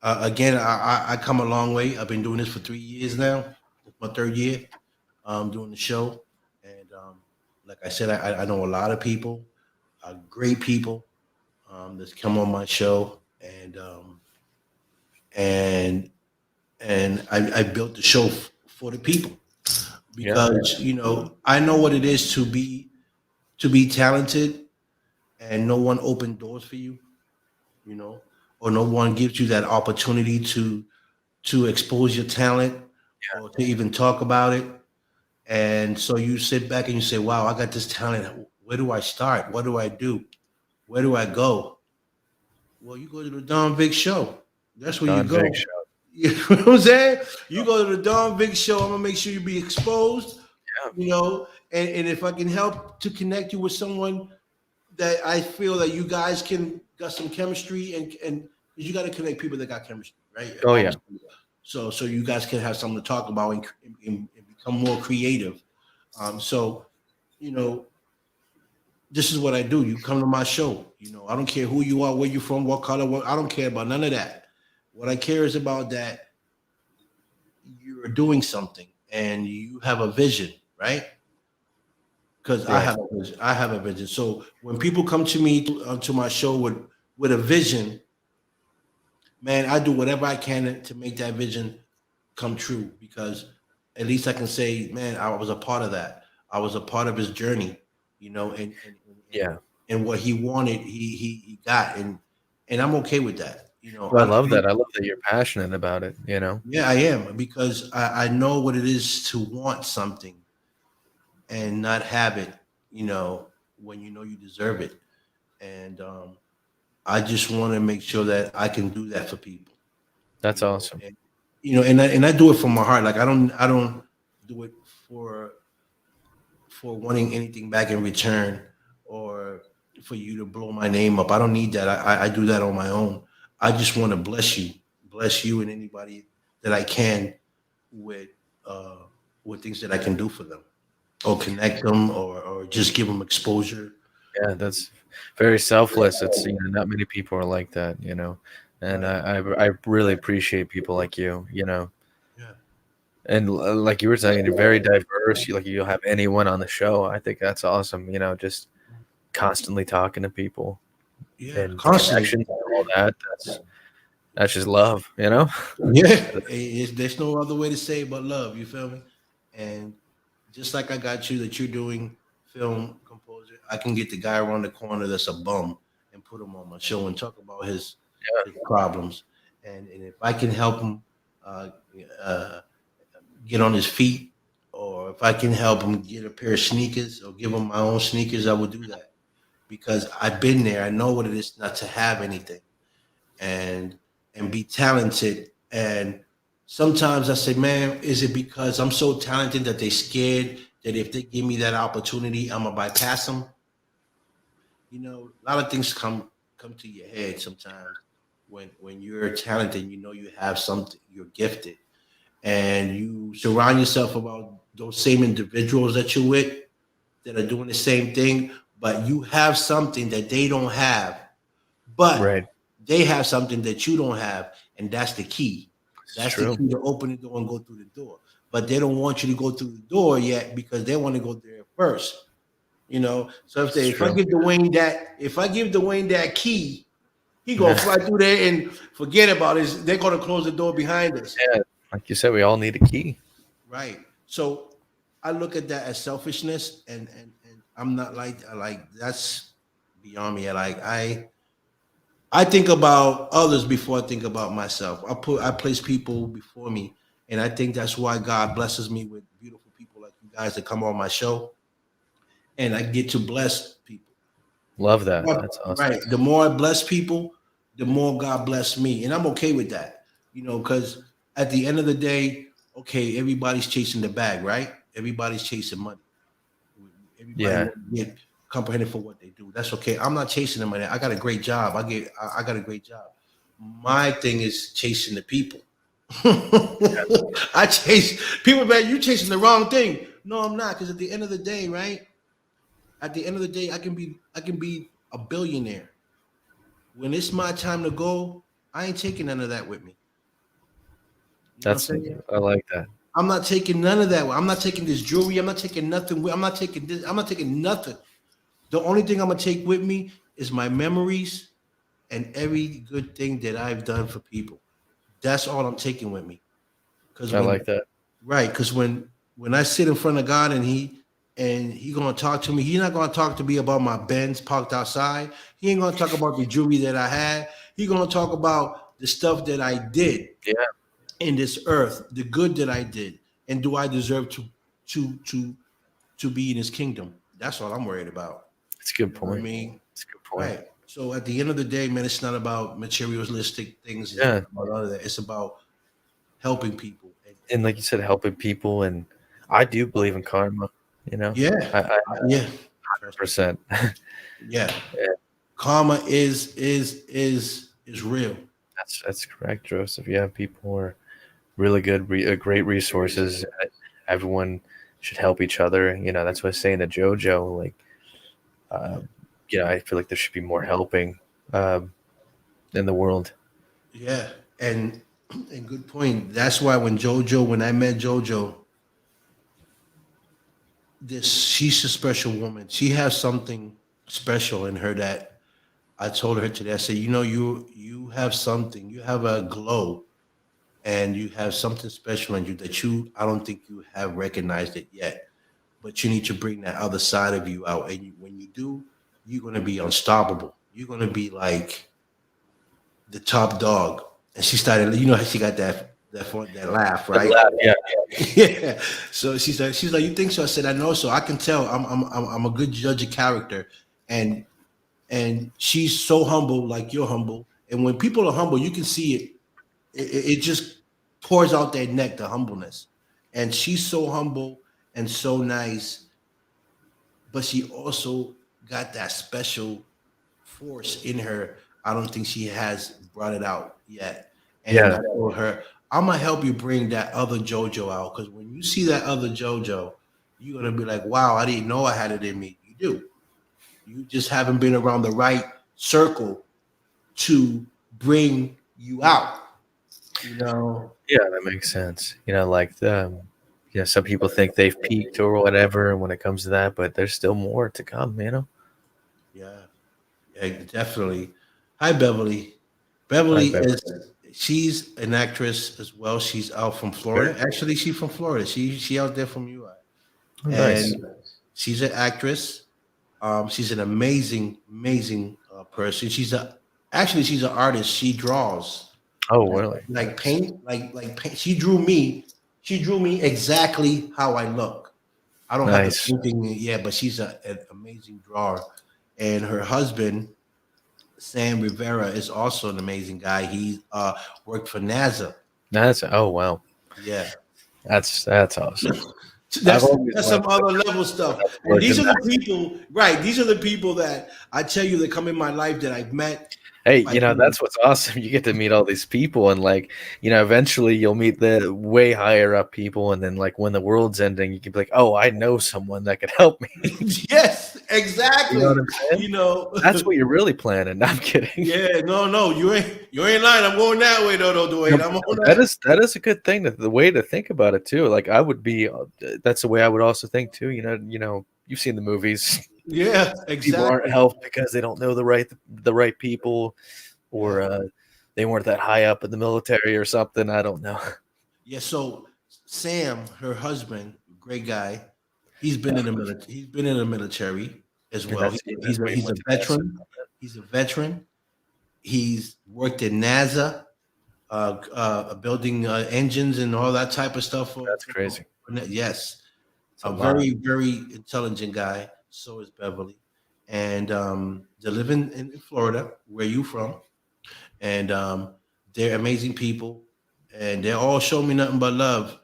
Again, I come a long way. I've been doing this for 3 years now. It's my third year doing the show. And like I said, I know a lot of people, great people that's come on my show. And I built the show for the people because, I know what it is to be talented and no one opened doors for you, or no one gives you that opportunity to expose your talent or to even talk about it. And so you sit back and you say, wow, I got this talent. Where do I start? What do I do? Where do I go? Well, you go to the Don Vic Show. That's where you go. You know what I'm saying? You go to the Don Vic Show. I'm gonna make sure you be exposed. Yeah. And if I can help to connect you with someone that I feel that you guys got some chemistry, and you got to connect people that got chemistry, right? Oh yeah. so you guys can have something to talk about and become more creative. So you know, this is what I do. You come to my show. I don't care who you are, where you're from, what color. I don't care about none of that. What I care is about that you're doing something and you have a vision, right? Because I Right. have a vision. I have a vision. So when people come to me to my show with a vision, man, I do whatever I can to make that vision come true. Because at least I can say, man, I was a part of that. I was a part of his journey, Yeah. and what he wanted, he got, and I'm okay with that. Well, I love that. I love that you're passionate about it, you know? Yeah, I am because I know what it is to want something and not have it, when you know you deserve it. And I just want to make sure that I can do that for people, That's awesome. and and I do it from my heart. Like I don't do it for wanting anything back in return or for you to blow my name up. I don't need that. I do that on my own. I just want to bless you and anybody that I can with uh, with things that I can do for them or connect them or just give them exposure. Yeah, that's very selfless. It's, not many people are like that, and Right. I really appreciate people like you. Yeah. And like you were saying, you're very diverse. You'll have anyone on the show. I think that's awesome. Just constantly talking to people Yeah. and Constantly. connections and all that. That's just love. Yeah. There's no other way to say it but love. You feel me? And just like I got you that you're doing film composer, I can get the guy around the corner that's a bum and put him on my show and talk about his problems. And if I can help him uh, uh, get on his feet, or if I can help him get a pair of sneakers or give him my own sneakers, I would do that because I've been there. I know what it is not to have anything and be talented. And sometimes I say, man, is it because I'm so talented that they scared that if they give me that opportunity, I'm gonna bypass them? A lot of things come to your head sometimes when you're talented. You have something. You're gifted, and you surround yourself about those same individuals that you're with that are doing the same thing, but you have something that they don't have, but Right. they have something that you don't have, and that's the key. It's That's the true. key to open the door and go through the door. But they don't want you to go through the door yet because they want to go there first. So It's if I true. give Dwayne that key, he gonna fly through there and forget about it. They're gonna close the door behind us. Yeah, like you said, we all need a key. Right. So I look at that as selfishness, and I'm not like that's beyond me. Like I think about others before I think about myself. I place people before me, and I think that's why God blesses me with beautiful people like you guys that come on my show, and I get to bless people. Love that. That's awesome. Right. The more I bless people, the more God bless me, and I'm okay with that. Because at the end of the day, okay, everybody's chasing the bag, right? Everybody's chasing money. Everybody Yeah, wants to get comprehended for what they do. That's okay. I'm not chasing the money. I got a great job. I got a great job. My thing is chasing the people. I chase people, man. You chasing the wrong thing. No, I'm not. Because at the end of the day, right? At the end of the day, I can be a billionaire. When it's my time to go, I ain't taking none of that with me. You know what that's I'm saying? I like that. I'm not taking none of that. I'm not taking this jewelry. I'm not taking nothing. I'm not taking this. I'm not taking nothing. The only thing I'm gonna take with me is my memories and every good thing that I've done for people. That's all I'm taking with me. Because I like that. when I sit in front of God and he gonna talk to me, he's not gonna talk to me about my Benz parked outside. He ain't gonna talk about the jewelry that I had. He gonna talk about the stuff that I did Yeah, in this earth, the good that I did, and do I deserve to to to be in His kingdom? That's all I'm worried about. it's a good You know what I point. mean? It's a good point. Right. So at the end of the day, man, it's not about materialistic things. It's not Yeah, about all of that. It's about helping people. and like you said, helping people, and I do believe in karma. You know, Yeah, I yeah, 100%. yeah. Yeah, Karma is real. that's correct, Joseph. Yeah, people are really good, great resources. Everyone should help each other. That's what I was saying to JoJo. Like, uh, I feel like there should be more helping um, in the world. Yeah, and good point. That's why when I met JoJo, this she's a special woman. She has something special in her that I told her today. I said, you have something. You have a glow, and you have something special in you that I don't think you have recognized it yet. But you need to bring that other side of you out, and when you do, you're gonna be unstoppable. You're gonna be like the top dog. And she started, how she got that laugh, But right? laugh, yeah, Yeah. So she's like, you think so? I said, I know so. I can tell. I'm a good judge of character, and she's so humble, like you're humble. And when people are humble, you can see it. It just pours out their neck, the humbleness. And she's so humble and so nice, but she also got that special force in her. I don't think she has brought it out yet. And yeah. I told her, I'm gonna help you bring that other JoJo out, because when you see that other JoJo, you're gonna be like, wow, I didn't know I had it in me. You do. You just haven't been around the right circle to bring you out. You know? Yeah, that makes sense. Like some people think they've peaked or whatever when it comes to that, but there's still more to come. Yeah. Yeah, definitely. Hi, Beverly. I Beverly bet. she's an actress as well. She's out from Florida. Actually, she's from Florida. She out there from UI. Oh, nice. And she's an actress. She's an amazing person. She's an artist. She draws Oh, really? like Nice. paint, like paint. She drew me. She drew me exactly how I look. I don't have the Nice. painting yet, but she's an amazing drawer. And her husband, Sam Rivera, is also an amazing guy. He worked for NASA. Oh, wow. Yeah. That's awesome. I've That's always that's some wanted to other level stuff. And work these in are the that. people, right? These are the people that I tell you that come in my life that I've met. Hey, Like, that's what's awesome. You get to meet all these people, and like, eventually you'll meet the way higher up people, and then like when the world's ending, you can be like, oh, I know someone that could help me. yes, You know what exactly. I'm saying? You know, That's what you're really planning. No, I'm kidding. yeah, no, you ain't lying. I'm going that way, though, No, Dwayne. I'm on that that. is that is a good thing. The way to think about it too. Like I would be. That's the way I would also think too. You've seen the movies. Yeah, People aren't exactly. helped because they don't know the right people, or Yeah, they weren't that high up in the military or something. I don't know. yeah. So Sam, her husband, great guy. He's been in the military. He's been in the military as And well. that's where you He's a went to NASA. veteran. He's a veteran. He's worked at NASA, building engines and all that type of stuff. That's crazy. Yes, It's a a lot. very intelligent guy. So is Beverly, and they live in Florida, where you from, and they're amazing people, and they all show me nothing but love.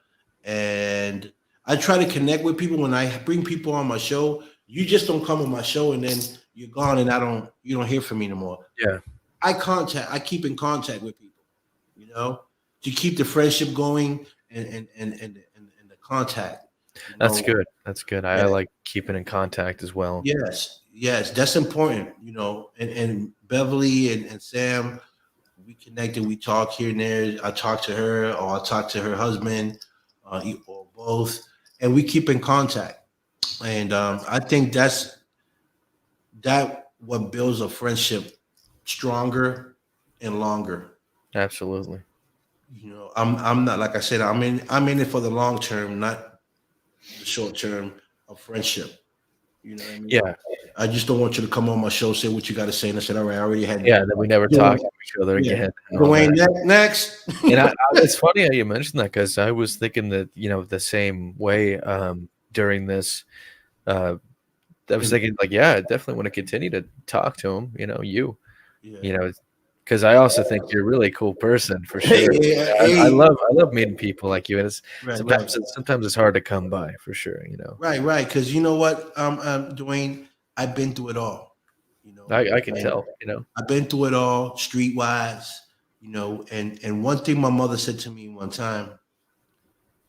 And I try to connect with people when I bring people on my show. You just don't come on my show and then you're gone, and you don't hear from me anymore. Yeah, I keep in contact with people, you know, to keep the friendship going and the contact, you that's know. good. That's good. I Yeah, like keeping in contact as well. yes, that's important, you know. And Beverly and Sam, we connected, we talk here and there. I talk to her, or I talk to her husband, or both, and we keep in contact. And I think that what builds a friendship stronger and longer. Absolutely. I'm not, like I said, I'm in it for the long term, not the short term of friendship. You know what I mean? Yeah, I just don't want you to come on my show, say what you got to say, and I said, all right, I already had. yeah. That we never Dwayne, talked to each other yeah, again and all Dwayne, that. next. And it's funny how you mentioned that because I was thinking that the same way during this. Uh, I was thinking like, yeah, I definitely want to continue to talk to him. Yeah. You know, because I also think you're a really cool person for sure. Hey, I hey, love meeting people like you, and it's right, sometimes it's hard to come by for sure. right. Because you know what, Dwayne, I've been through it all. You know, I can and tell. I've been through it all, streetwise. And one thing my mother said to me one time,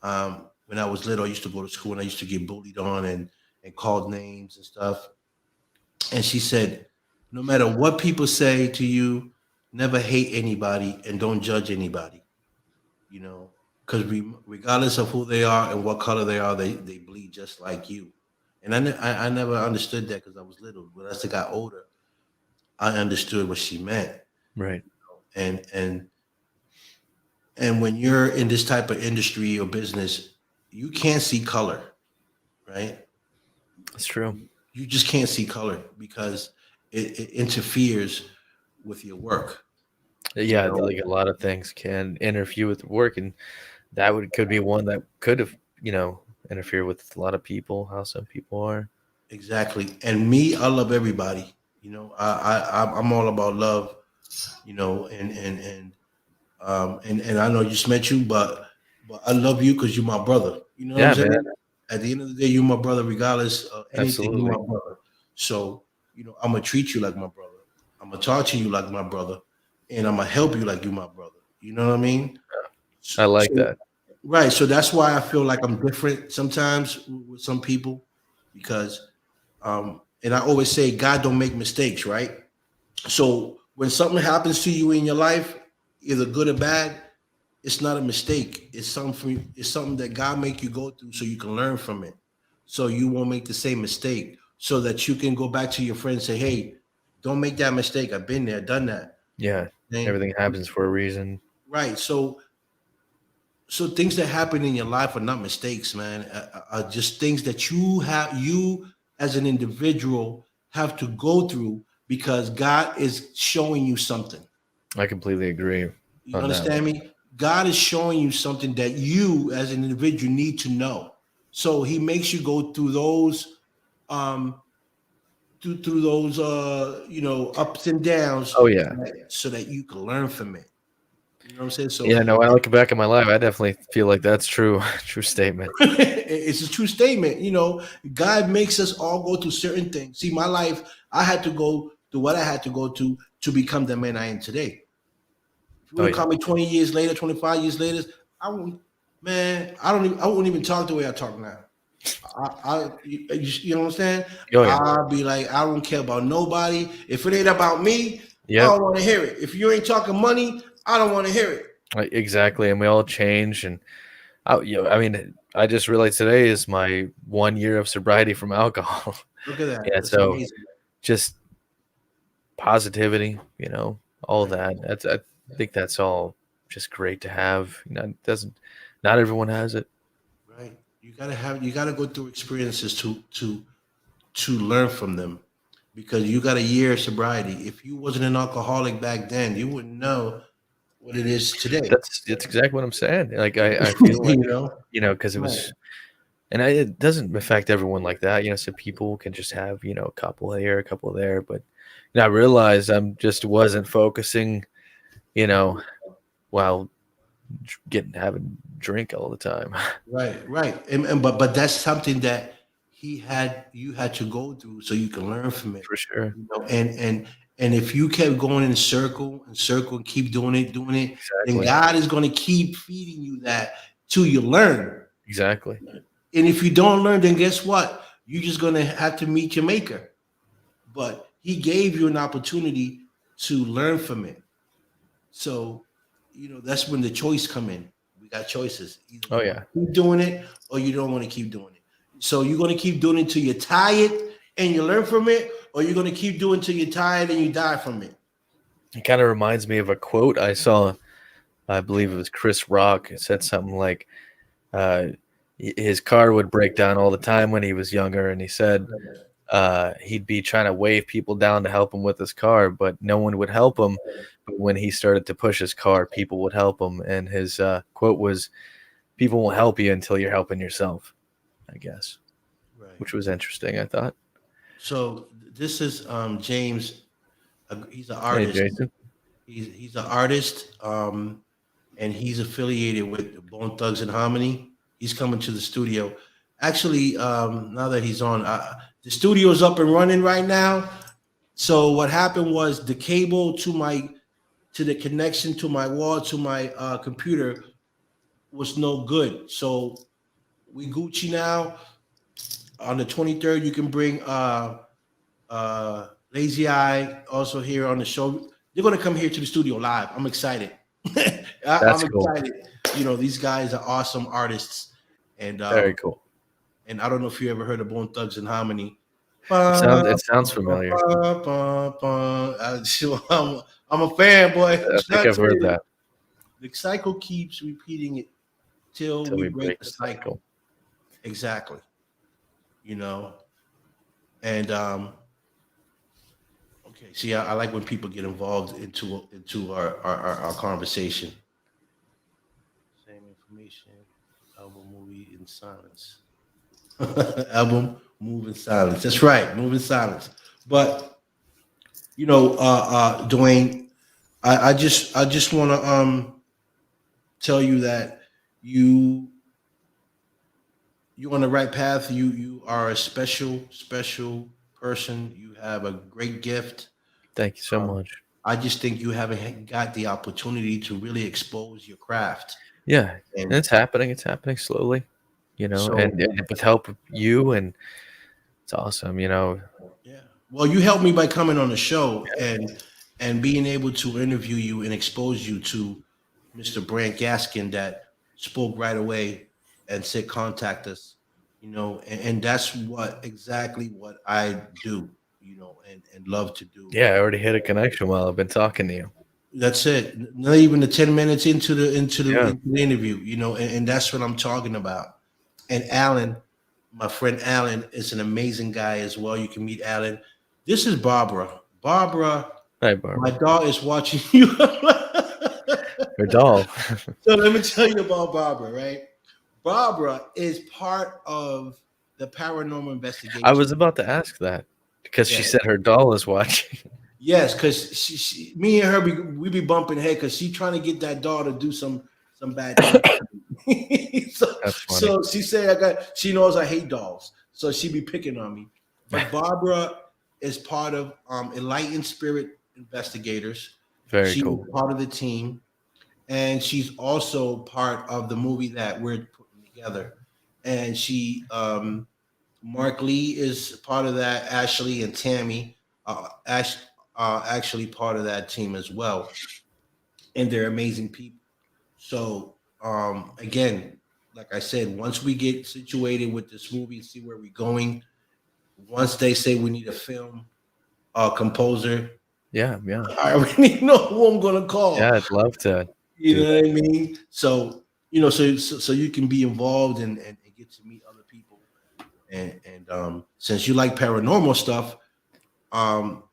when I was little, I used to go to school and I used to get bullied on and called names and stuff. And she said, no matter what people say to you, never hate anybody and don't judge anybody, you know, because regardless of who they are and what color they are, they bleed just like you. And I never understood that because I was little. But as I got older, I understood what she meant. Right. And and when you're in this type of industry or business, you can't see color, right? That's true. You just can't see color because it interferes with your work. You Yeah, know, like a lot of things can interfere with work, and that would could be one that could have, interfere with a lot of people, how some people are. exactly. And me, I love everybody. I'm all about love. And I know you just met you, but I love you because you're my brother. You know what I'm Yeah, man, saying? At the end of the day, you're my brother, regardless of anything. You're absolutely. my brother. So I'm gonna treat you like my brother. I'm gonna talk to you like my brother, and I'm gonna help you like you my brother. You know what I mean? I like So that. right. So that's why I feel like I'm different sometimes with some people because and I always say God don't make mistakes, right? So when something happens to you in your life, either good or bad, it's not a mistake. It's something that God make you go through so you can learn from it. So you won't make the same mistake. So that you can go back to your friend and say, hey, don't make that mistake. I've been there, done that. Yeah, And everything happens for a reason. right. So things that happen in your life are not mistakes, man. Are just things that you as an individual have to go through because God is showing you something. I completely agree You on that one. understand me? God is showing you something that you as an individual need to know. So he makes you go through those um through those ups and downs Oh yeah, so that you can learn from it. You know what I'm saying? So yeah. No, when I look back at my life, I definitely feel like that's true. True statement. it's a true statement. God makes us all go through certain things. See, my life, I had to go through what I had to go to become the man I am today. If you Oh would have yeah, called me 20 years later, 25 years later, I wouldn't, man, I wouldn't even talk the way I talk now. You know what I'm saying? oh yeah, I'll be like, I don't care about nobody. If it ain't about me, I yep. don't want to hear it. If you ain't talking money, I don't want to hear it. Exactly. And we all change, and I mean, I just realized today is my 1 year of sobriety from alcohol. Look at that. Yeah, That's so amazing. just positivity, all Right. that. I think that's all just great to have. It doesn't not everyone has it Right. You gotta go through experiences to learn from them because you got a year of sobriety. If you wasn't an alcoholic back then, you wouldn't know what it is today. That's exactly what I'm saying. Like I feel like you know? because it Right. was, and it doesn't affect everyone like that. Some people can just have a couple here, a couple there, but I realized I'm just wasn't focusing, you know, while getting having drink all the time. Right. But that's something that you had to go through so you can learn from it. For sure. And if you kept going in circle and circle and keep doing it, then Exactly. God is gonna keep feeding you that till you learn. Exactly. And if you don't learn, then guess what? You're just gonna have to meet your maker. But he gave you an opportunity to learn from it. So, that's when the choice come in. We got choices. Either Oh you want yeah. to keep doing it or you don't want to keep doing it. So you're gonna keep doing it till you're tired and you learn from it, or you're gonna keep doing it till you're tired and you die from it. It kind of reminds me of a quote I saw. I believe it was Chris Rock. It said something like, uh, his car would break down all the time when he was younger, and he said he'd be trying to wave people down to help him with his car, but no one would help him. But when he started to push his car, people would help him. And his quote was, "People won't help you until you're helping yourself," I guess, Right. which was interesting. I thought. So this is James. He's an Hey, artist. Jason. He's an artist, and he's affiliated with Bone Thugs and Harmony. He's coming to the studio. Actually, now that he's on, the studio's up and running right now. So what happened was the cable to the connection to my wall to my computer was no good. So we Gucci now. On the 23rd, you can bring Lazy Eye also here on the show. They're gonna come here to the studio live. I'm excited. I'm That's cool. excited. These guys are awesome artists, and Very cool. and I don't know if you ever heard of Bone Thugs and Harmony. It sounds familiar. I'm a fan, boy. I think I've heard that. The cycle keeps repeating it till Till we we break break the the cycle. cycle. Exactly. And okay. See, I like when people get involved into our conversation. Same information. Album, movie in silence. Album, move in silence. That's right, move in silence. But Dwayne, I just want to tell you that you you're on the right path. You are a special person. You have a great gift. Thank you so Um, much. I just think you haven't got the opportunity to really expose your craft. Yeah, and And it's happening. It's happening slowly, so, and with help of you, and it's awesome. yeah. Well, you helped me by coming on the show and being able to interview you and expose you to Mr. Brant Gaskin that spoke right away and said contact us. And that's exactly what I do. And love to do. Yeah, I already hit a connection while I've been talking to you. That's it. Not even the 10 minutes into the Yeah, interview, and that's what I'm talking about. And Alan, my friend Alan, is an amazing guy as well. You can meet Alan. This is Barbara. Barbara, hi, my Barbara. dog is watching you. Her doll. So let me tell you about Barbara, right? Barbara is part of the paranormal I investigation. was about to ask that because she Yeah. said her doll is watching. Yes, because me and her, we be bumping head because she trying to get that dog to do some bad things. so, That's funny. so she said she knows I hate dogs, so she be picking on me. But Barbara is part of Enlightened Spirit Investigators. Very She's cool. part of the team, and she's also part of the movie that we're putting together. And Mark Lee is part of that. Ashley and Tammy, Ash, actually part of that team as well, and they're amazing people. So again, like I said, once we get situated with this movie and see where we're going, once they say we need a film composer, Yeah, yeah, I already know who I'm gonna yeah. call. I'd love to You do know that. what I mean? So so you can be involved and get to meet other people. And since you like paranormal stuff, um,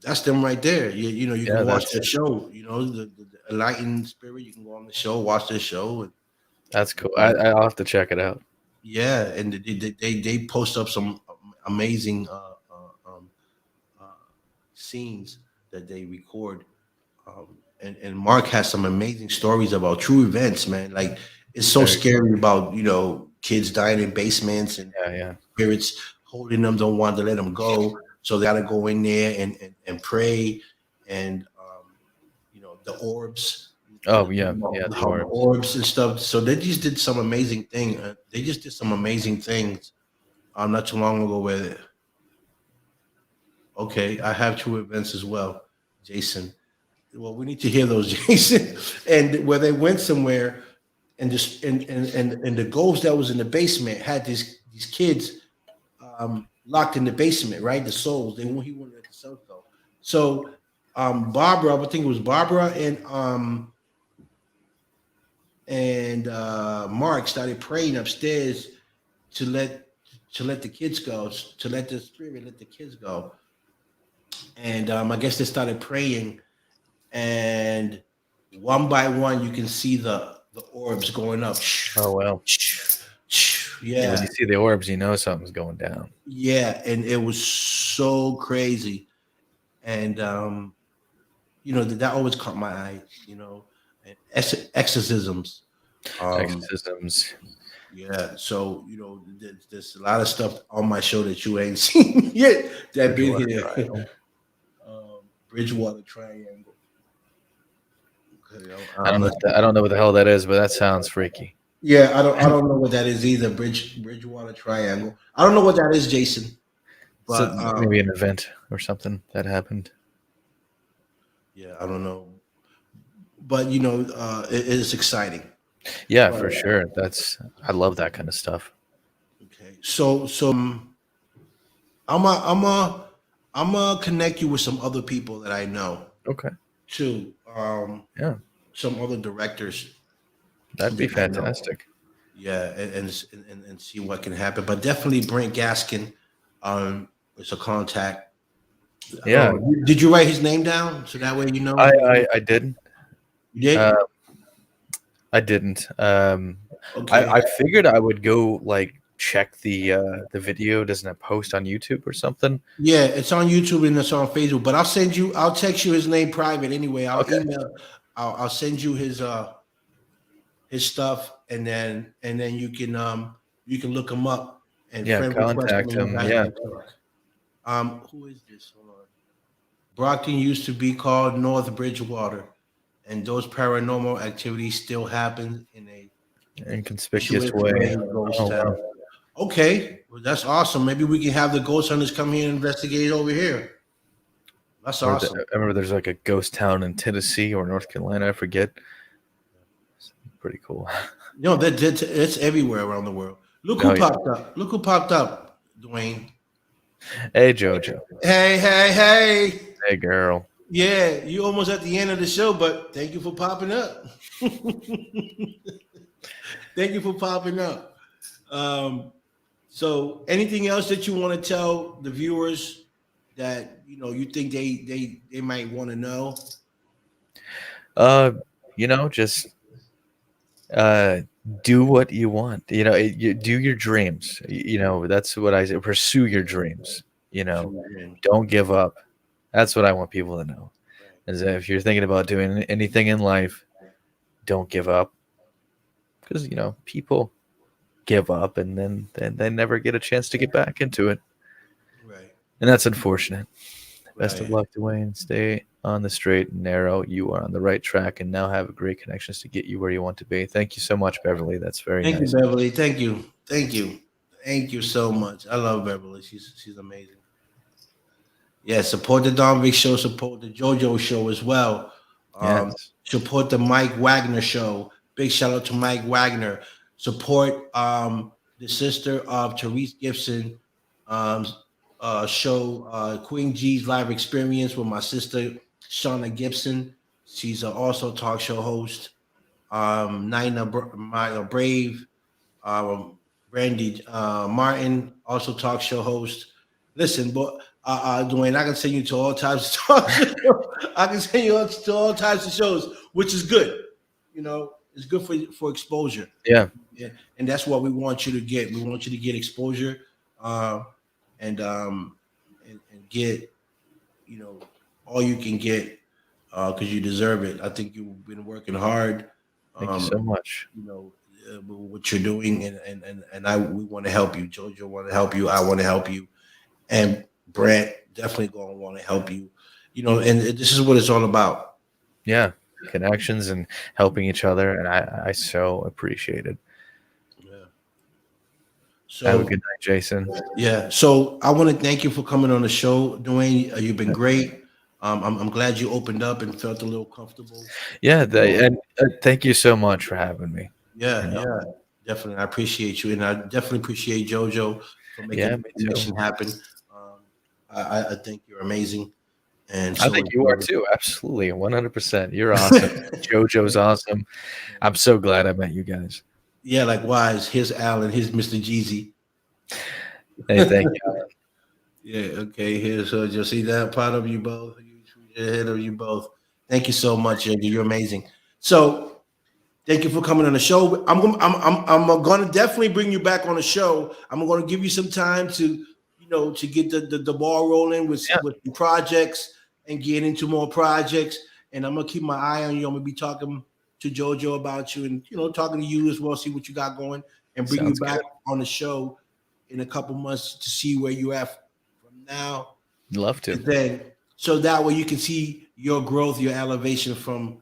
that's them right there. You Yeah, can watch that's the show. The Enlightened Spirit. You can go on the show, watch the show, and that's cool. um, I'll have to check it out. yeah, and they post up some amazing uh, scenes that they record. And Mark has some amazing stories about true events, man. Like it's so Very cool. scary about kids dying in basements and Yeah, yeah. spirits holding them, don't want to let them go, so they got to go in there and pray, and the orbs, Oh, yeah, yeah. The how the orbs. orbs and stuff. So they just did some amazing thing. They just did some amazing things not too long ago. Where okay, I have true events as well, Jason. Well, we need to hear those, Jason. And where they went somewhere, and just and the ghost that was in the basement had these kids locked in the basement, right? The souls. He wanted to let the souls go. So Barbara, I would think it was Barbara and Mark started praying upstairs to let the kids go, to let the spirit let the kids go. And I guess they started praying, and one by one you can see the orbs going up. Oh, well. Yeah, when Yeah, you see the orbs, you know something's going down. yeah, and it was so crazy. And that always caught my eye. And exorcisms. Um, Exorcisms. yeah, so there's a lot of stuff on my show that you ain't seen yet that been Bridgewater here. Triangle. Bridgewater Triangle. You know, I don't know what the hell that is, but that sounds freaky. yeah, I don't know what that is either. Bridgewater Triangle. I don't know what that is, Jason. So But maybe an event or something that happened. yeah, I don't know. But you know, it is exciting. Yeah, But for sure. I love that kind of stuff. okay, I'm a I'm a I'm gonna connect you with some other people that I know Okay. too. Yeah, Some other directors that'd be that I know. fantastic. Yeah, and see what can happen. But definitely Brent Gaskin, is a contact. Yeah, Oh, did you write his name down so that way you know? I didn't. You did. Uh, I didn't. Okay. I figured I would go like check the video. Doesn't it post on YouTube or something? Yeah, it's on YouTube and it's on Facebook. But I'll text you his name private anyway. Okay. I'll send you his stuff, and then you can look him up and Yeah, friend request him, contact and you him. guys Yeah, can talk. Who is this? Hold on. Brockton used to be called North Bridgewater, and those paranormal activities still happen in a inconspicuous conspicuous way. way in Ghost Oh Town. wow. Okay, well, that's awesome. Maybe we can have the ghost hunters come here and investigate over here. That's awesome. I remember there's like a ghost town in Tennessee or North Carolina. I forget. Pretty cool. No, it's everywhere around the world. Look Oh who yeah. popped up. Look who popped up, Dwayne. Hey Jojo. Hey, hey, hey. Hey girl. Yeah, you almost at the end of the show, but thank you for popping up. Thank you for popping up. Um, so anything else that you want to tell the viewers that you think they might want to know? Uh, just uh do what you want. You do your dreams. That's what I say. Pursue your dreams. Don't give up. That's what I want people to know. Is that if you're thinking about doing anything in life, don't give up. Because people give up and then they never get a chance to get back into it. Right, And that's unfortunate. Best of right. luck, Dwayne. Stay on the straight and narrow. You are on the right track and now have great connections to get you where you want to be. Thank you so much, Beverly. That's very Thank you, nice. Beverly. Thank you. Thank you. Thank you so much. I love Beverly. She's amazing. Yeah, support the Don Vic show, support the JoJo show as well. Yes. Support the Mike Wagner show. Big shout out to Mike Wagner. Support the sister of Therese Gibson um, show, Queen G's Live Experience with my sister Shauna Gibson. She's also a talk show host. Brave, Brandy Martin, also talk show host. Listen, but Dwayne, I can send you to all types of talk shows. I can send you to all types of shows, which is good. It's good for exposure. Yeah. Yeah, and that's what we want you to get. We want you to get exposure, uh, and get all you can get because you deserve it. I think you've been working hard. Thank you so much. With what you're doing, and we want to help you. Jojo want to help you. I want to help you, and Brent definitely going to want to help you. And this is what it's all about. Yeah. Connections and helping each other. And I so appreciate it. Yeah. Have a So good night, Jason. yeah. So I want to thank you for coming on the show, Dwayne. You've been great. I'm glad you opened up and felt a little comfortable. Yeah. And thank you so much for having me. Yeah, yeah, definitely. I appreciate you, and I definitely appreciate JoJo for making Yeah, the me too. connection happen. I think you're amazing, and I so think you are too. Absolutely. 100%. You're awesome. JoJo's awesome. I'm so glad I met you guys. Yeah, likewise. Here's Alan. Here's Mr. Jeezy. Hey, thank you. Yeah. Okay. Here's you see that part of you both. You ahead of you both. Thank you so much, JoJo. You're amazing. So thank you for coming on the show. I'm going to definitely bring you back on the show. I'm going to give you some time to to get the ball rolling with projects and get into more projects. And I'm gonna keep my eye on you. I'm gonna be talking to JoJo about you, and talking to you as well. See what you got going, and bring Sounds you back good. on the show in a couple months to see where you at from now. Love to. And then, so that way you can see your growth, your elevation from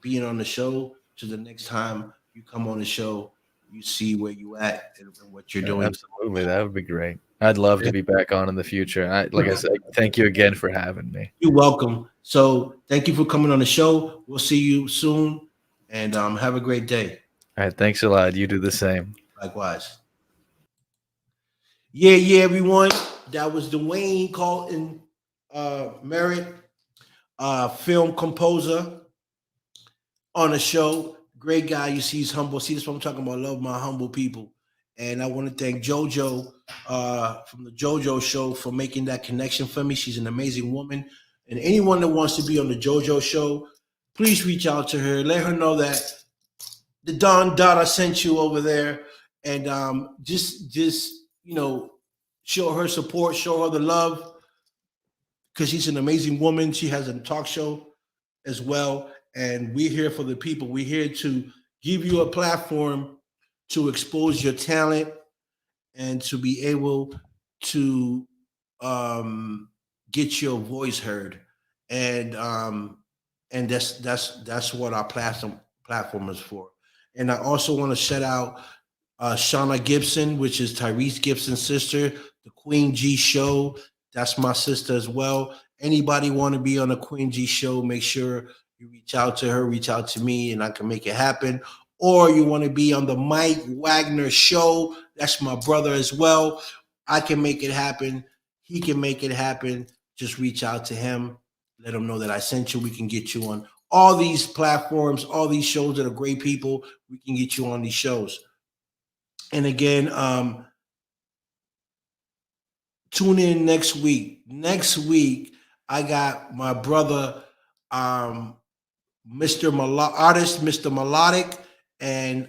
being on the show to the next time you come on the show, you see where you at and what you're doing. Absolutely, that would be great. I'd love to be back on in the future. Like I said, thank you again for having me. You're welcome. So thank you for coming on the show. We'll see you soon, and have a great day. All right, thanks a lot. You do the same. Likewise. Yeah, everyone. That was Duane Carlton Merrit, film composer on the show. Great guy. You see, he's humble. See, this what I'm talking about. I love my humble people. And I want to thank JoJo from the JoJo show for making that connection for me. She's an amazing woman. And anyone that wants to be on the JoJo show, please reach out to her. Let her know that the Don Dada sent you over there. And just show her support, show her the love, because she's an amazing woman. She has a talk show as well. And we're here for the people. We're here to give you a platform to expose your talent and to be able to get your voice heard. And that's what our platform is for. And I also want to shout out Shauna Gibson, which is Tyrese Gibson's sister, the Queen G Show. That's my sister as well. Anybody want to be on the Queen G Show, make sure you reach out to her, reach out to me, and I can make it happen. Or you want to be on the Mike Wagner Show. That's my brother as well. I can make it happen. He can make it happen. Just reach out to him. Let him know that I sent you. We can get you on all these platforms, all these shows that are great people. We can get you on these shows. And again, tune in next week. Next week, I got my brother, Mr. Mr. Melodic, and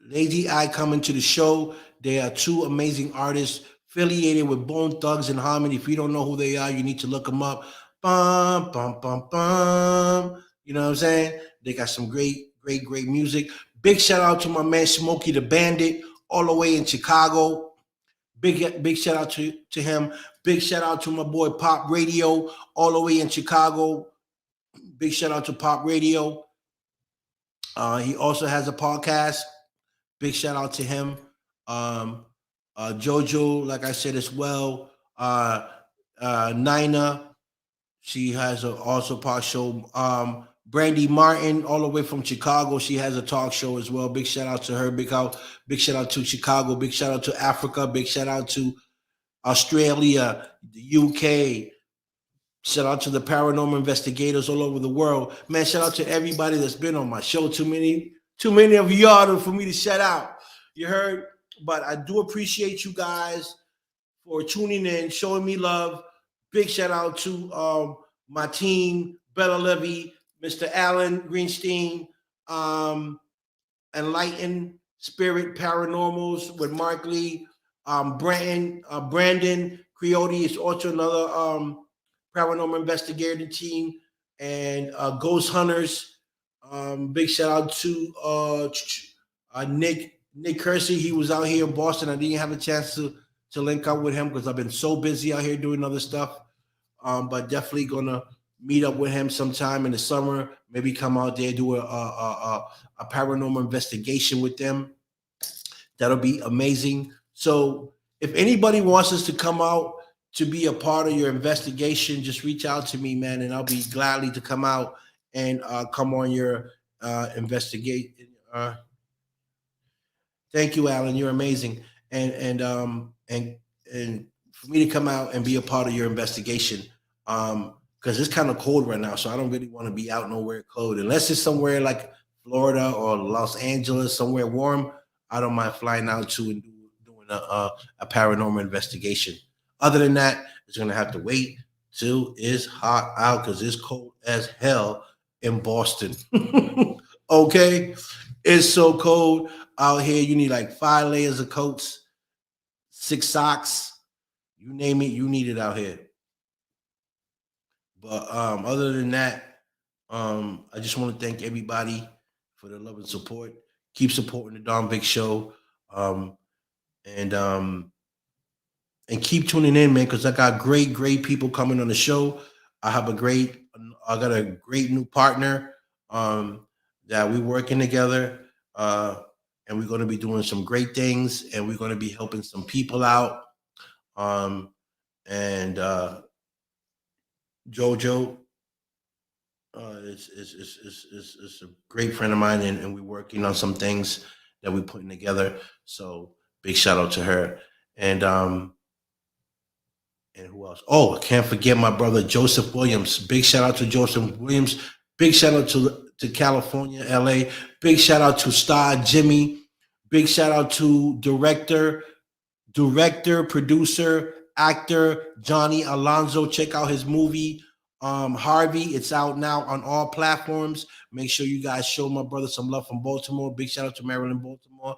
Lady I coming to the show. They are two amazing artists affiliated with Bone Thugs and Harmony. If you don't know who they are, you need to look them up. Bum, bum, bum, bum. You know what I'm saying? They got some great music. Big shout out to my man Smokey the Bandit, all the way in Chicago. Big shout out to him. Big shout out to my boy Pop Radio, all the way in Chicago. Big shout out to Pop Radio. He also has a podcast. Big shout out to him. JoJo, like I said as well. Nina, she has also a talk show. Brandy Martin, all the way from Chicago, she has a talk show as well. Big shout out to her. Big shout out to Chicago. Big shout out to Africa. Big shout out to Australia, the UK. Shout out to the paranormal investigators all over the world. Man, shout out to everybody that's been on my show. Too many of y'all for me to shout out. You heard? But I do appreciate you guys for tuning in, showing me love. Big shout out to my team, Bella Levy, Mr. Alan Greenstein, Enlightened Spirit Paranormals with Mark Lee, Brandon Creotti is also another paranormal investigator team, and Ghost Hunters. Big shout out to Nick Kersey. He was out here in Boston. I didn't have a chance to link up with him because I've been so busy out here doing other stuff. But definitely gonna meet up with him sometime in the summer. Maybe come out there, do a paranormal investigation with them. That'll be amazing. So if anybody wants us to come out to be a part of your investigation, just reach out to me, man, and I'll be gladly to come out and come on your investigate. Thank you, Alan. You're amazing, and for me to come out and be a part of your investigation, because it's kind of cold right now, so I don't really want to be out nowhere cold, unless it's somewhere like Florida or Los Angeles, somewhere warm. I don't mind flying out to and doing a paranormal investigation. Other than that, it's gonna have to wait till it's hot out because it's cold as hell in Boston. Okay, it's so cold out here. You need like 5 layers of coats, 6 socks, you name it, you need it out here. But other than that, I just want to thank everybody for the love and support. Keep supporting the Don Big Show, and keep tuning in, man, because I got great people coming on the show. I have a great got a great new partner that we're working together, and we're going to be doing some great things, and we're going to be helping some people out. And Jojo is a great friend of mine, and we're working on some things that we're putting together. So big shout out to her. And who else? Oh, I can't forget my brother Joseph Williams. Big shout out to Joseph Williams. Big shout out to California, LA. Big shout out to Star Jimmy. Big shout out to director, producer, actor Johnny Alonso. Check out his movie Harvey. It's out now on all platforms. Make sure you guys show my brother some love from Baltimore. Big shout out to Maryland, Baltimore.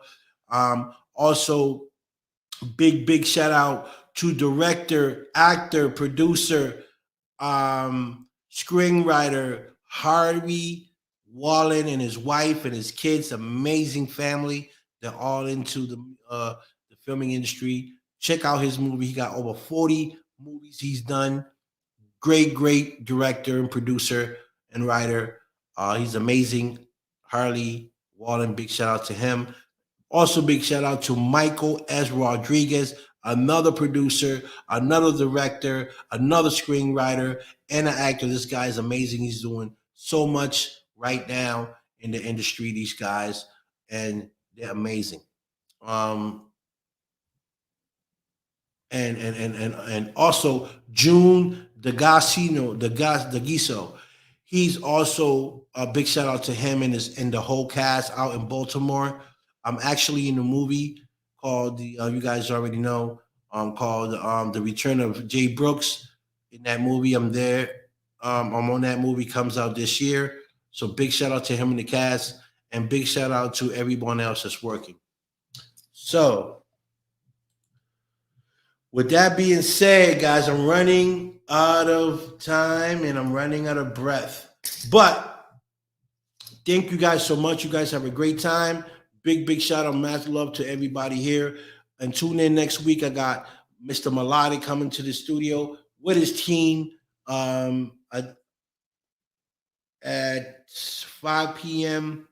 Also, big shout out to director, actor, producer, screenwriter Harvey Wallen and his wife and his kids. Amazing family. They're all into the filming industry. Check out his movie. He got over 40 movies he's done. Great director and producer and writer. He's amazing. Harley Wallen, big shout out to him. Also, big shout out to Michael S. Rodriguez, another producer, another director, another screenwriter, and an actor. This guy is amazing. He's doing so much right now in the industry, these guys, and they're amazing. And also June Degiso. He's also a big shout out to him and the whole cast out in Baltimore. I'm actually in a movie called you guys already know, called The Return of Jay Brooks. In that movie, I'm there. I'm on that movie, comes out this year. So big shout out to him and the cast, and big shout out to everyone else that's working. So with that being said, guys, I'm running out of time and I'm running out of breath. But thank you guys so much. You guys have a great time. Big shout out, massive love to everybody here. And tune in next week. I got Mr. Melody coming to the studio with his team at 5 p.m.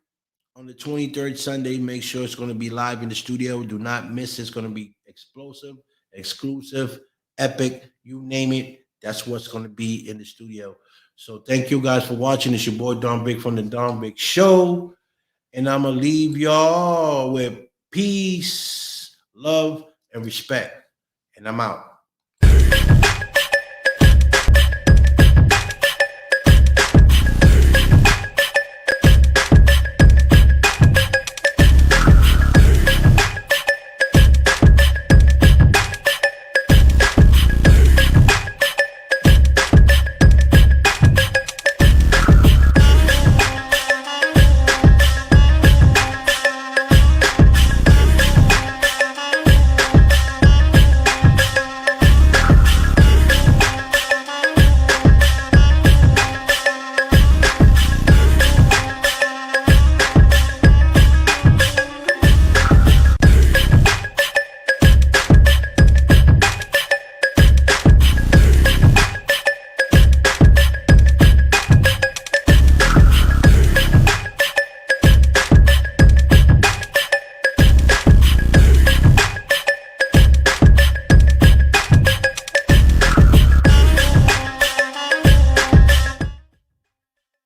on the 23rd Sunday. Make sure it's going to be live in the studio. Do not miss it. It's going to be explosive, exclusive, epic, you name it. That's what's going to be in the studio. So thank you guys for watching. It's your boy Don Big from the Don Big Show. And I'm going to leave y'all with peace, love, and respect. And I'm out.